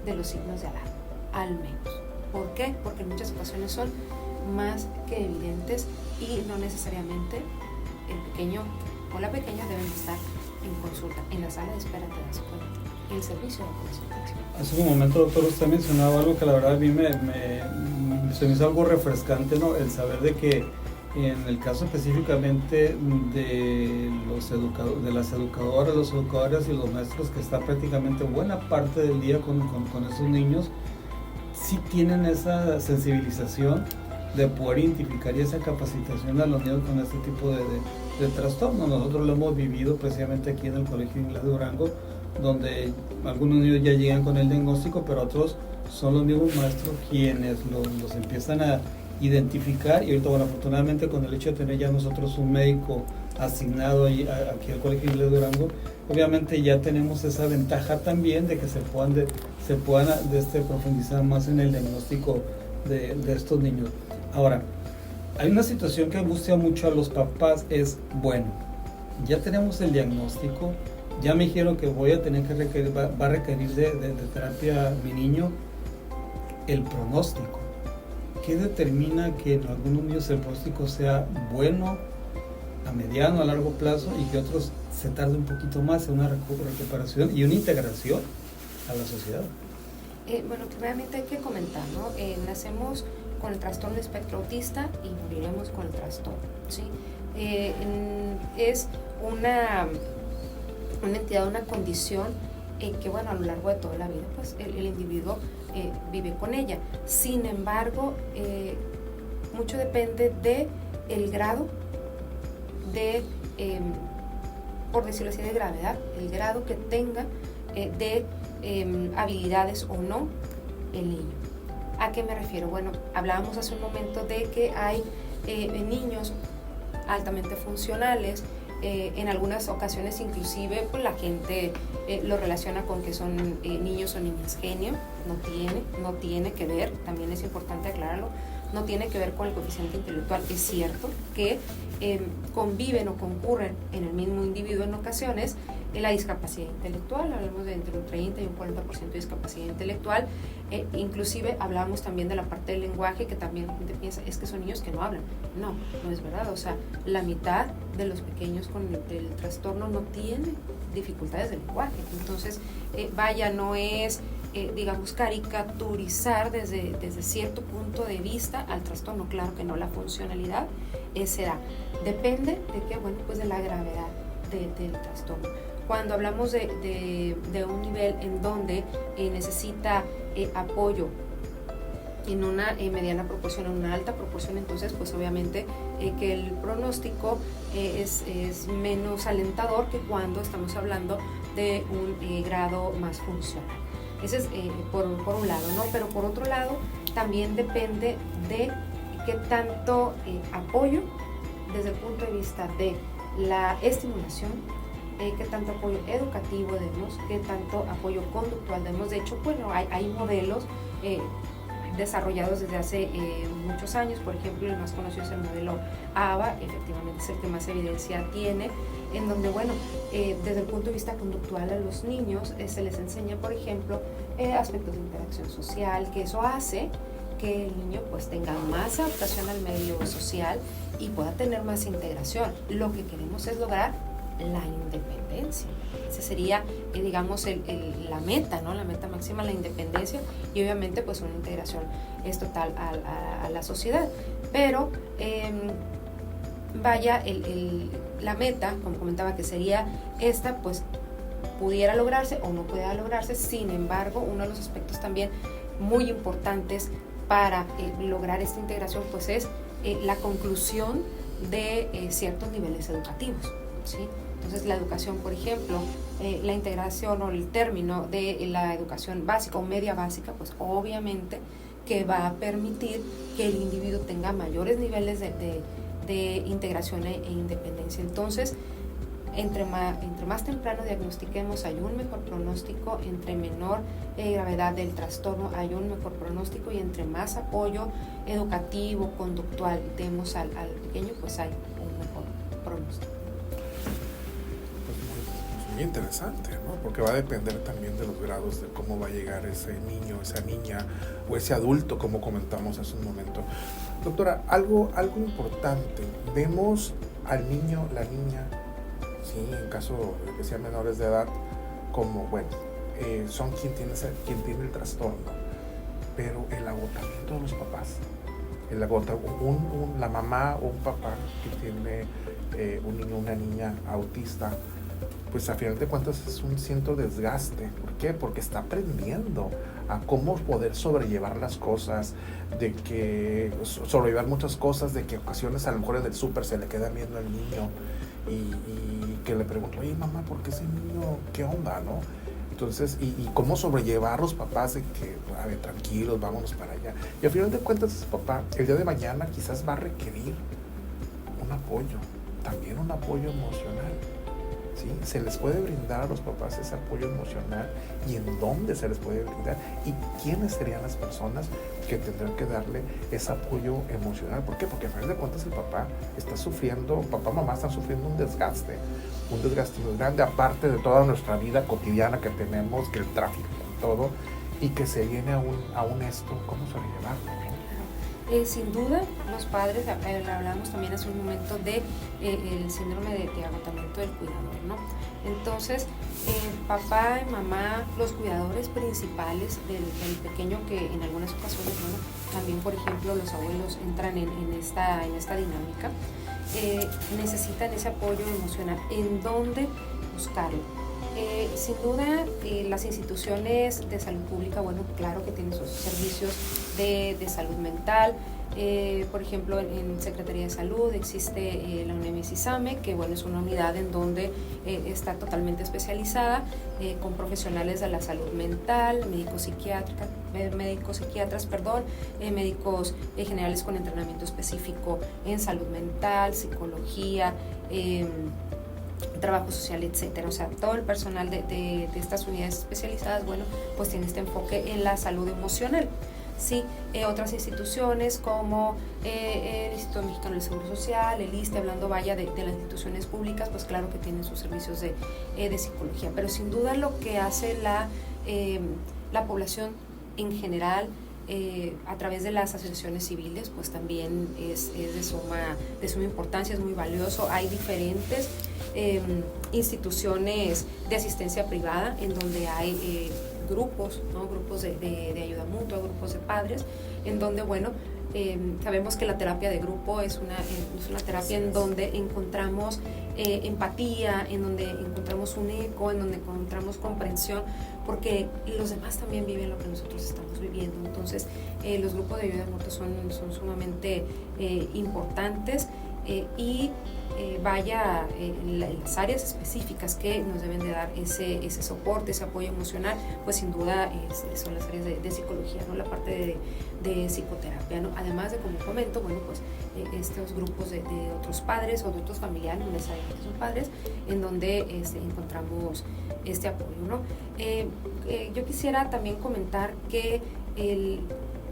de los signos de alarma, al menos. ¿Por qué? Porque en muchas ocasiones son más que evidentes y no necesariamente el pequeño o la pequeña deben estar en consulta, en la sala de espera te das cuenta, el servicio de consultación. Hace un momento, doctor, usted mencionaba algo que la verdad a mí se me hizo algo refrescante, ¿no? El saber de que en el caso específicamente de las educadoras, los educadores y los maestros que está prácticamente buena parte del día con esos niños, sí tienen esa sensibilización de poder identificar y esa capacitación a los niños con este tipo de trastorno. Nosotros lo hemos vivido precisamente aquí en el Colegio Inglés de Durango, donde algunos niños ya llegan con el diagnóstico, pero otros son los mismos maestros quienes los empiezan a identificar. Y ahorita, bueno, afortunadamente con el hecho de tener ya nosotros un médico asignado aquí al Colegio Inglés de Durango, obviamente ya tenemos esa ventaja también de que se puedan profundizar más en el diagnóstico de estos niños. Ahora, hay una situación que angustia mucho a los papás, es, bueno, ya tenemos el diagnóstico, ya me dijeron que voy a tener que va a requerir de terapia mi niño, el pronóstico. ¿Qué determina que en algunos niños el pronóstico sea bueno, a mediano, a largo plazo, y que otros se tarde un poquito más en una recuperación y una integración a la sociedad? Bueno, realmente hay que comentar, ¿no? Nacemos con el trastorno de espectro autista y moriremos con el trastorno, ¿sí? Es una entidad, una condición que, bueno, a lo largo de toda la vida, pues el individuo vive con ella. Sin embargo, mucho depende de el grado de, por decirlo así, de gravedad, el grado que tenga de habilidades o no el niño. ¿A qué me refiero? Bueno, hablábamos hace un momento de que hay niños altamente funcionales. En algunas ocasiones inclusive pues, la gente lo relaciona con que son niños o niñas genio. No tiene que ver, también es importante aclararlo, no tiene que ver con el coeficiente intelectual. Es cierto que conviven o concurren en el mismo individuo en ocasiones la discapacidad intelectual. Hablamos de entre un 30 y un 40% de discapacidad intelectual. Inclusive hablábamos también de la parte del lenguaje, que también la gente piensa es que son niños que no hablan. No es verdad. O sea, la mitad de los pequeños con el trastorno no tienen dificultades de lenguaje. Entonces, no es, digamos, caricaturizar desde cierto punto de vista al trastorno. Claro que no, la funcionalidad se da. Depende de qué, bueno, pues de la gravedad del trastorno. Cuando hablamos de un nivel en donde necesita apoyo en una mediana proporción, en una alta proporción, entonces pues obviamente que el pronóstico es menos alentador que cuando estamos hablando de un grado más funcional. Ese es por un lado, ¿no? Pero por otro lado también depende de qué tanto apoyo desde el punto de vista de la estimulación, qué tanto apoyo educativo demos, qué tanto apoyo conductual demos. De hecho, bueno, hay modelos desarrollados desde hace muchos años. Por ejemplo, el más conocido es el modelo ABA, efectivamente es el que más evidencia tiene, en donde, bueno, desde el punto de vista conductual a los niños se les enseña, por ejemplo, aspectos de interacción social, que eso hace que el niño pues tenga más adaptación al medio social y pueda tener más integración. Lo que queremos es lograr la independencia. Esa sería, digamos, la meta, ¿no? La meta máxima, la independencia, y obviamente pues una integración es total a la sociedad. Pero la meta, como comentaba, que sería esta, pues pudiera lograrse o no pudiera lograrse. Sin embargo, uno de los aspectos también muy importantes para lograr esta integración pues es la conclusión de ciertos niveles educativos, ¿sí? Entonces la educación, por ejemplo, la integración o el término de la educación básica o media básica, pues obviamente que va a permitir que el individuo tenga mayores niveles de integración e independencia. Entonces, entre más temprano diagnostiquemos, hay un mejor pronóstico. Entre menor gravedad del trastorno, hay un mejor pronóstico, y entre más apoyo educativo, conductual demos al pequeño, pues hay un mejor pronóstico. Pues muy interesante, ¿no? Porque va a depender también de los grados de cómo va a llegar ese niño, esa niña o ese adulto, como comentamos hace un momento. Doctora, algo importante, vemos al niño, la niña, sí, en caso de que sean menores de edad, como, bueno, son quien tiene el trastorno, pero el agotamiento de los papás, la mamá o un papá que tiene un niño o una niña autista, pues a final de cuentas es un cierto desgaste. ¿Por qué? Porque está aprendiendo a cómo poder sobrellevar las cosas, de que sobrellevar muchas cosas, de que ocasiones a lo mejor en el súper se le queda viendo al niño y que le pregunto, oye mamá, ¿por qué ese niño? ¿Qué onda? ¿No? Entonces, y cómo sobrellevar los papás de que, a ver, tranquilos, vámonos para allá. Y al final de cuentas, ese papá, el día de mañana quizás va a requerir un apoyo, también un apoyo emocional. ¿Sí? Se les puede brindar a los papás ese apoyo emocional, y en dónde se les puede brindar, y quiénes serían las personas que tendrán que darle ese apoyo emocional. ¿Por qué? Porque al final de cuentas el papá está sufriendo, papá, mamá están sufriendo un desgaste muy grande, aparte de toda nuestra vida cotidiana que tenemos, que el tráfico y todo, y que se viene aún esto, ¿cómo sobrellevarlo? Sin duda, los padres, hablamos también hace un momento de el síndrome de agotamiento del cuidador, ¿no? Entonces, papá y mamá, los cuidadores principales del pequeño, que en algunas ocasiones, bueno, también, por ejemplo, los abuelos entran en esta dinámica. necesitan ese apoyo emocional. ¿En dónde buscarlo? Sin duda, las instituciones de salud pública, bueno, claro que tienen sus servicios de salud mental. Por ejemplo, en Secretaría de Salud existe la UNEMIS ISAME, que bueno, es una unidad en donde está totalmente especializada con profesionales de la salud mental, médicos psiquiatras, médicos generales con entrenamiento específico en salud mental, psicología, trabajo social, etcétera. O sea, todo el personal de estas unidades especializadas, bueno, pues tiene este enfoque en la salud emocional. Sí, otras instituciones como el Instituto Mexicano del Seguro Social, el ISSSTE, hablando vaya de las instituciones públicas, pues claro que tienen sus servicios de psicología, pero sin duda lo que hace la población en general a través de las asociaciones civiles, pues también es de suma importancia, es muy valioso. Hay diferentes instituciones de asistencia privada en donde hay grupos, ¿no? Grupos de ayuda mutua, grupos de padres, en donde, bueno, sabemos que la terapia de grupo es una terapia en donde encontramos empatía, en donde encontramos un eco, en donde encontramos comprensión, porque los demás también viven lo que nosotros estamos viviendo. Entonces, los grupos de ayuda mutua son sumamente importantes y vaya en las áreas específicas que nos deben de dar ese soporte, ese apoyo emocional, pues sin duda son las áreas de psicología, ¿no? La parte de psicoterapia, ¿no? Además de, como comento, bueno, pues estos grupos de otros padres o de otros familiares, no necesariamente son padres, en donde encontramos este apoyo, ¿no? Yo quisiera también comentar que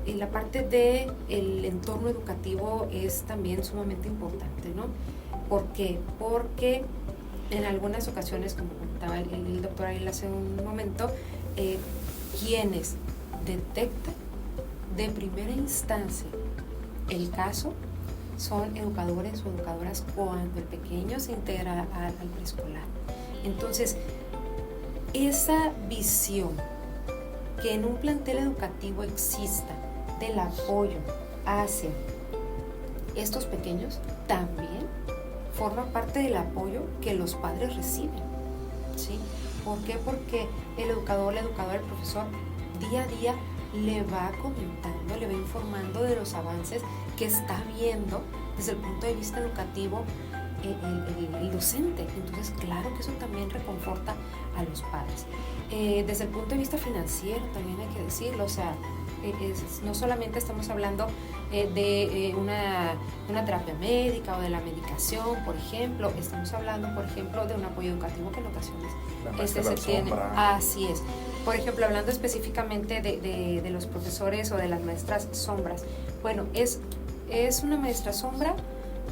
la parte del entorno educativo es también sumamente importante, ¿no? ¿Por qué? Porque en algunas ocasiones, como comentaba el doctor Ariel hace un momento, quienes detectan de primera instancia el caso son educadores o educadoras cuando el pequeño se integra al preescolar. Entonces, esa visión que en un plantel educativo exista del apoyo hacia estos pequeños también forma parte del apoyo que los padres reciben, ¿sí? ¿Por qué? Porque el educador, la educadora, el profesor, día a día le va comentando, le va informando de los avances que está viendo desde el punto de vista educativo el docente. Entonces, claro que eso también reconforta a los padres. Desde el punto de vista financiero también hay que decirlo, o sea, no solamente estamos hablando de una terapia médica o de la medicación, por ejemplo, estamos hablando, por ejemplo, de un apoyo educativo que en ocasiones se tiene. Así es. Por ejemplo, hablando específicamente de los profesores o de las maestras sombras, bueno, ¿es una maestra sombra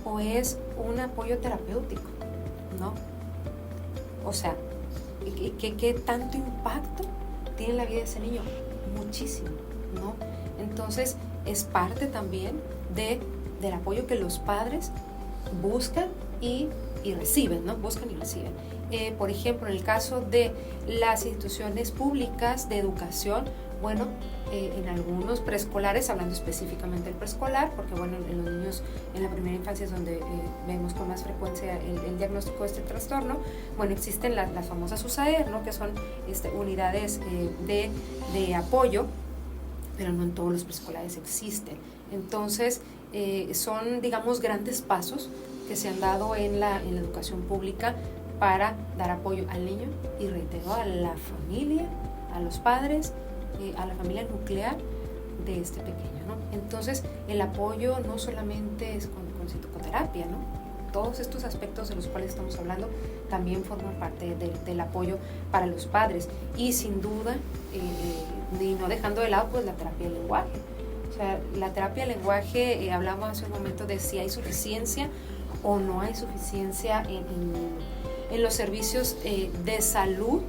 o es un apoyo terapéutico? ¿No? O sea, ¿qué tanto impacto tiene en la vida de ese niño? Muchísimo, ¿no? Entonces, es parte también del apoyo que los padres buscan y reciben, ¿no? Buscan y reciben. Por ejemplo, en el caso de las instituciones públicas de educación, bueno, en algunos preescolares, hablando específicamente del preescolar, porque bueno, en los niños en la primera infancia es donde vemos con más frecuencia el diagnóstico de este trastorno. Bueno, existen las famosas USAER, ¿no? Que son unidades de apoyo, pero no en todos los preescolares existen. Entonces, son, digamos, grandes pasos que se han dado en la educación pública para dar apoyo al niño y, reitero, a la familia, a los padres, a la familia nuclear de este pequeño, ¿no? Entonces, el apoyo no solamente es con psicoterapia, ¿no? Todos estos aspectos de los cuales estamos hablando también forman parte del apoyo para los padres y sin duda, y no dejando de lado pues la terapia del lenguaje. O sea, la terapia del lenguaje, hablamos hace un momento de si hay suficiencia o no hay suficiencia en los servicios de salud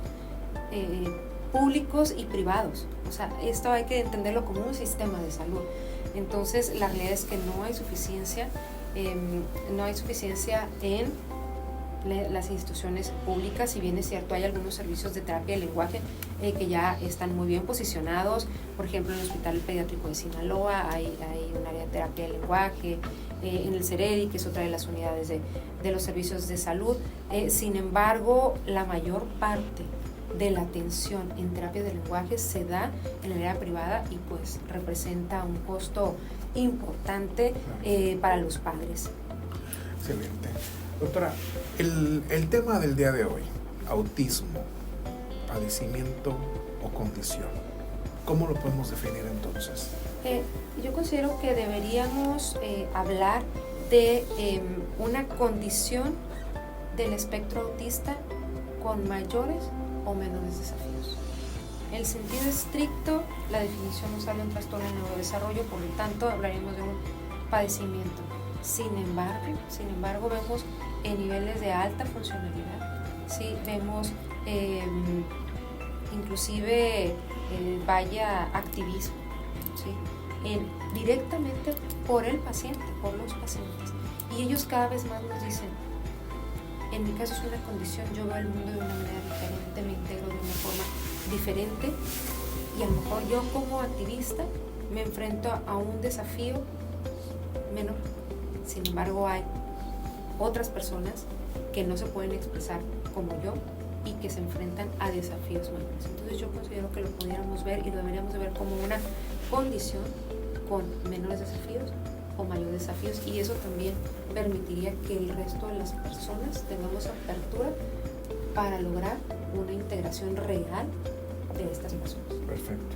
públicos y privados. O sea, esto hay que entenderlo como un sistema de salud. Entonces, la realidad es que no hay suficiencia en las instituciones públicas. Si bien es cierto, hay algunos servicios de terapia del lenguaje que ya están muy bien posicionados. Por ejemplo, en el Hospital Pediátrico de Sinaloa hay un área de terapia del lenguaje. en el CEREDI, que es otra de las unidades de los servicios de salud. Sin embargo, la mayor parte de la atención en terapia de lenguaje se da en el área privada y pues representa un costo importante para los padres. Excelente. Doctora, el tema del día de hoy, autismo, padecimiento o condición, ¿cómo lo podemos definir entonces? Yo considero que deberíamos hablar de una condición del espectro autista con mayores o menores desafíos. En el sentido estricto, la definición nos habla de un trastorno del neurodesarrollo, por lo tanto hablaríamos de un padecimiento. Sin embargo, vemos niveles de alta funcionalidad, ¿sí? Vemos inclusive vaya activismo, ¿sí? Directamente por el paciente, por los pacientes. Y ellos cada vez más nos dicen, en mi caso es una condición, yo veo el mundo de una manera diferente, me integro de una forma diferente y a lo mejor yo como activista me enfrento a un desafío menor. Sin embargo, hay otras personas que no se pueden expresar como yo y que se enfrentan a desafíos mayores. Entonces yo considero que lo pudiéramos ver y lo deberíamos de ver como una condición con menores desafíos o mayores desafíos, y eso también permitiría que el resto de las personas tengamos apertura para lograr una integración real de estas personas. Perfecto.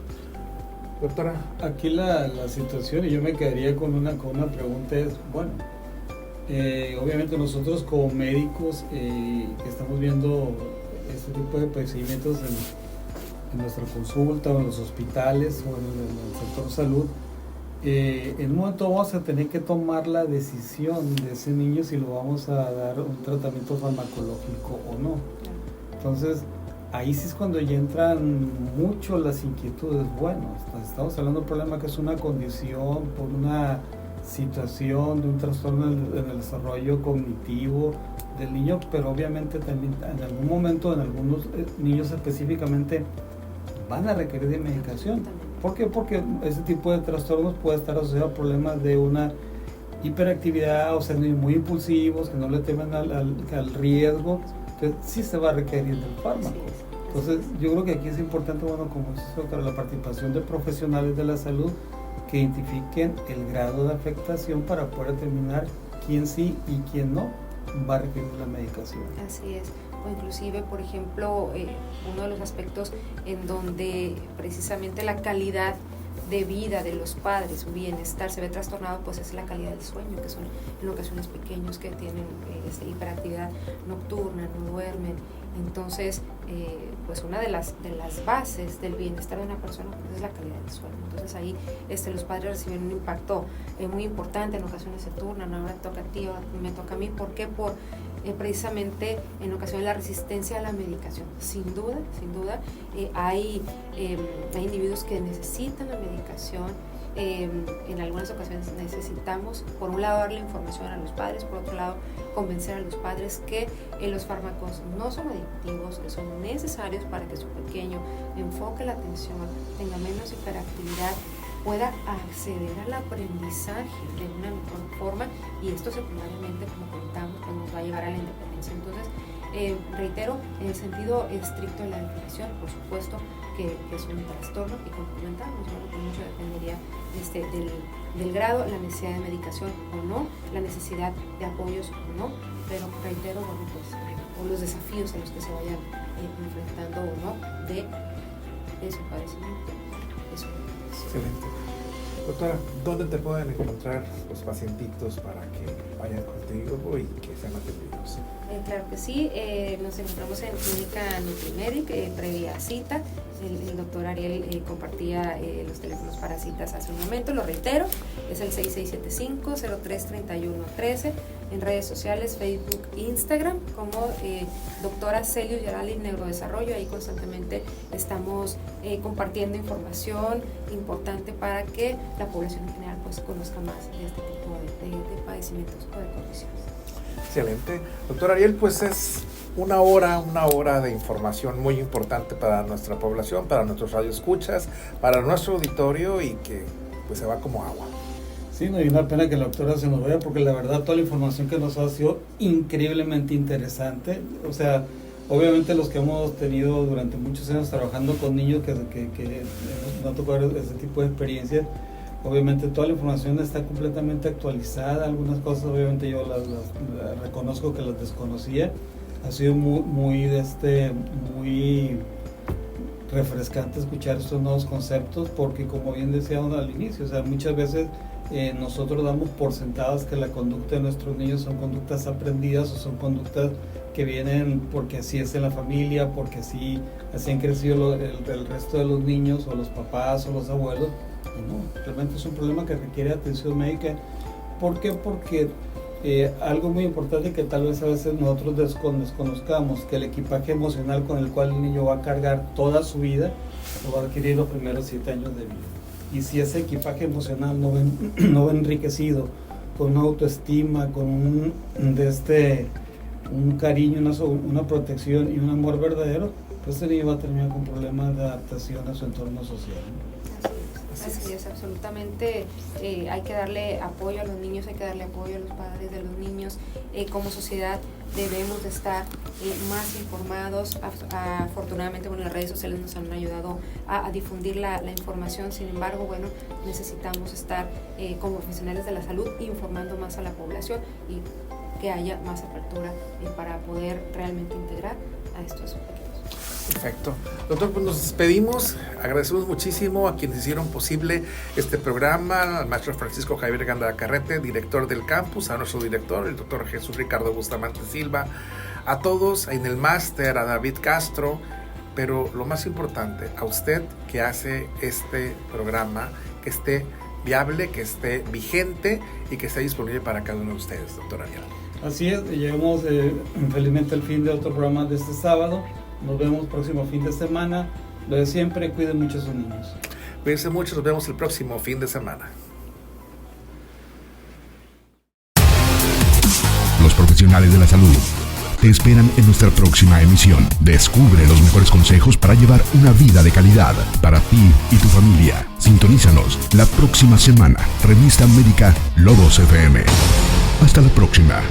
Doctora. Aquí la situación, y yo me quedaría con una pregunta, es, bueno, obviamente nosotros como médicos que estamos viendo este tipo de procedimientos en nuestra consulta o en los hospitales o en el sector salud, en un momento vamos a tener que tomar la decisión de ese niño si lo vamos a dar un tratamiento farmacológico o no. Entonces, ahí sí es cuando ya entran mucho las inquietudes. Bueno, estamos hablando de un problema que es una condición por una situación de un trastorno en el desarrollo cognitivo del niño, pero obviamente también en algún momento, en algunos niños específicamente, van a requerir de medicación. ¿Por qué? Porque ese tipo de trastornos puede estar asociado a problemas de una hiperactividad, o sea, niños muy impulsivos, que no le temen al riesgo. Entonces, sí se va a requerir del fármaco. Entonces, yo creo que aquí es importante, bueno, como dice doctora, la participación de profesionales de la salud que identifiquen el grado de afectación para poder determinar quién sí y quién no va a requerir la medicación. Así es. O inclusive, por ejemplo, uno de los aspectos en donde precisamente la calidad de vida de los padres, su bienestar se ve trastornado, pues es la calidad del sueño, que son en ocasiones pequeños que tienen hiperactividad nocturna, no duermen. Entonces, pues una de las bases del bienestar de una persona pues es la calidad del sueño. Entonces ahí los padres reciben un impacto muy importante, en ocasiones se turnan, ahora toca a ti, ahora me toca a mí. ¿Por qué? Por precisamente en ocasiones la resistencia a la medicación. Sin duda, hay individuos que necesitan la medicación. En algunas ocasiones necesitamos, por un lado, darle información a los padres, por otro lado, convencer a los padres que los fármacos no son adictivos, que son necesarios para que su pequeño enfoque la atención, tenga menos hiperactividad, pueda acceder al aprendizaje de una mejor forma, y esto secundariamente, como comentamos, pues nos va a llevar a la independencia. Entonces, reitero, en el sentido estricto de la definición, por supuesto que es un trastorno, y como comentábamos, bueno, pues mucho dependería del grado, la necesidad de medicación o no, la necesidad de apoyos o no, pero reitero, bueno, pues, o los desafíos a los que se vayan enfrentando o no de su padecimiento. Excelente. Doctora, ¿dónde te pueden encontrar los pacientitos para que vayan contigo y que sean atendidos? Claro que sí, nos encontramos en Clínica Nutrimedic, previa cita. El doctor Ariel compartía los teléfonos para citas hace un momento, lo reitero, es el 6675-033113, en redes sociales, Facebook, Instagram, como doctora Celius Yarali Neurodesarrollo. Ahí constantemente estamos compartiendo información importante para que la población en general pues conozca más de este tipo de padecimientos o de condiciones. Excelente. Doctor Ariel, pues es una hora de información muy importante para nuestra población, para nuestros radioescuchas, para nuestro auditorio, y que pues se va como agua. Sí, no, y una pena que la doctora se nos vaya, porque la verdad toda la información que nos ha sido increíblemente interesante. O sea, obviamente los que hemos tenido durante muchos años trabajando con niños que nos ha tocado ese tipo de experiencias, obviamente toda la información está completamente actualizada. Algunas cosas obviamente yo las reconozco que las desconocía. Ha sido muy refrescante escuchar estos nuevos conceptos, porque como bien decíamos al inicio, o sea, muchas veces nosotros damos por sentadas que la conducta de nuestros niños son conductas aprendidas o son conductas que vienen porque así es en la familia, porque así han crecido el resto de los niños o los papás o los abuelos. Y no, realmente es un problema que requiere atención médica. ¿Por qué? Porque algo muy importante que tal vez a veces nosotros desconozcamos, que el equipaje emocional con el cual el niño va a cargar toda su vida lo va a adquirir los primeros 7 años de vida. Y si ese equipaje emocional no va enriquecido con una autoestima, con un cariño, una protección y un amor verdadero, pues el niño va a terminar con problemas de adaptación a su entorno social, ¿no? Así es, absolutamente. Hay que darle apoyo a los niños, hay que darle apoyo a los padres de los niños. Como sociedad debemos de estar más informados. Afortunadamente, bueno, las redes sociales nos han ayudado a difundir la información. Sin embargo, bueno, necesitamos estar como profesionales de la salud informando más a la población y que haya más apertura para poder realmente integrar a estos pequeños. Perfecto. Doctor, pues nos despedimos. Agradecemos muchísimo a quienes hicieron posible este programa, al maestro Francisco Javier Gándara Carrete, director del campus, a nuestro director, el doctor Jesús Ricardo Bustamante Silva, a todos, en el máster, a David Castro, pero lo más importante, a usted que hace este programa, que esté viable, que esté vigente y que esté disponible para cada uno de ustedes, doctor Ariel. Así es, llegamos felizmente al fin de otro programa de este sábado. Nos vemos próximo fin de semana. Lo de siempre, cuiden mucho a sus niños. Cuídense mucho, nos vemos el próximo fin de semana. Los profesionales de la salud te esperan en nuestra próxima emisión. Descubre los mejores consejos para llevar una vida de calidad para ti y tu familia. Sintonízanos la próxima semana. Revista Médica Lobos FM. Hasta la próxima.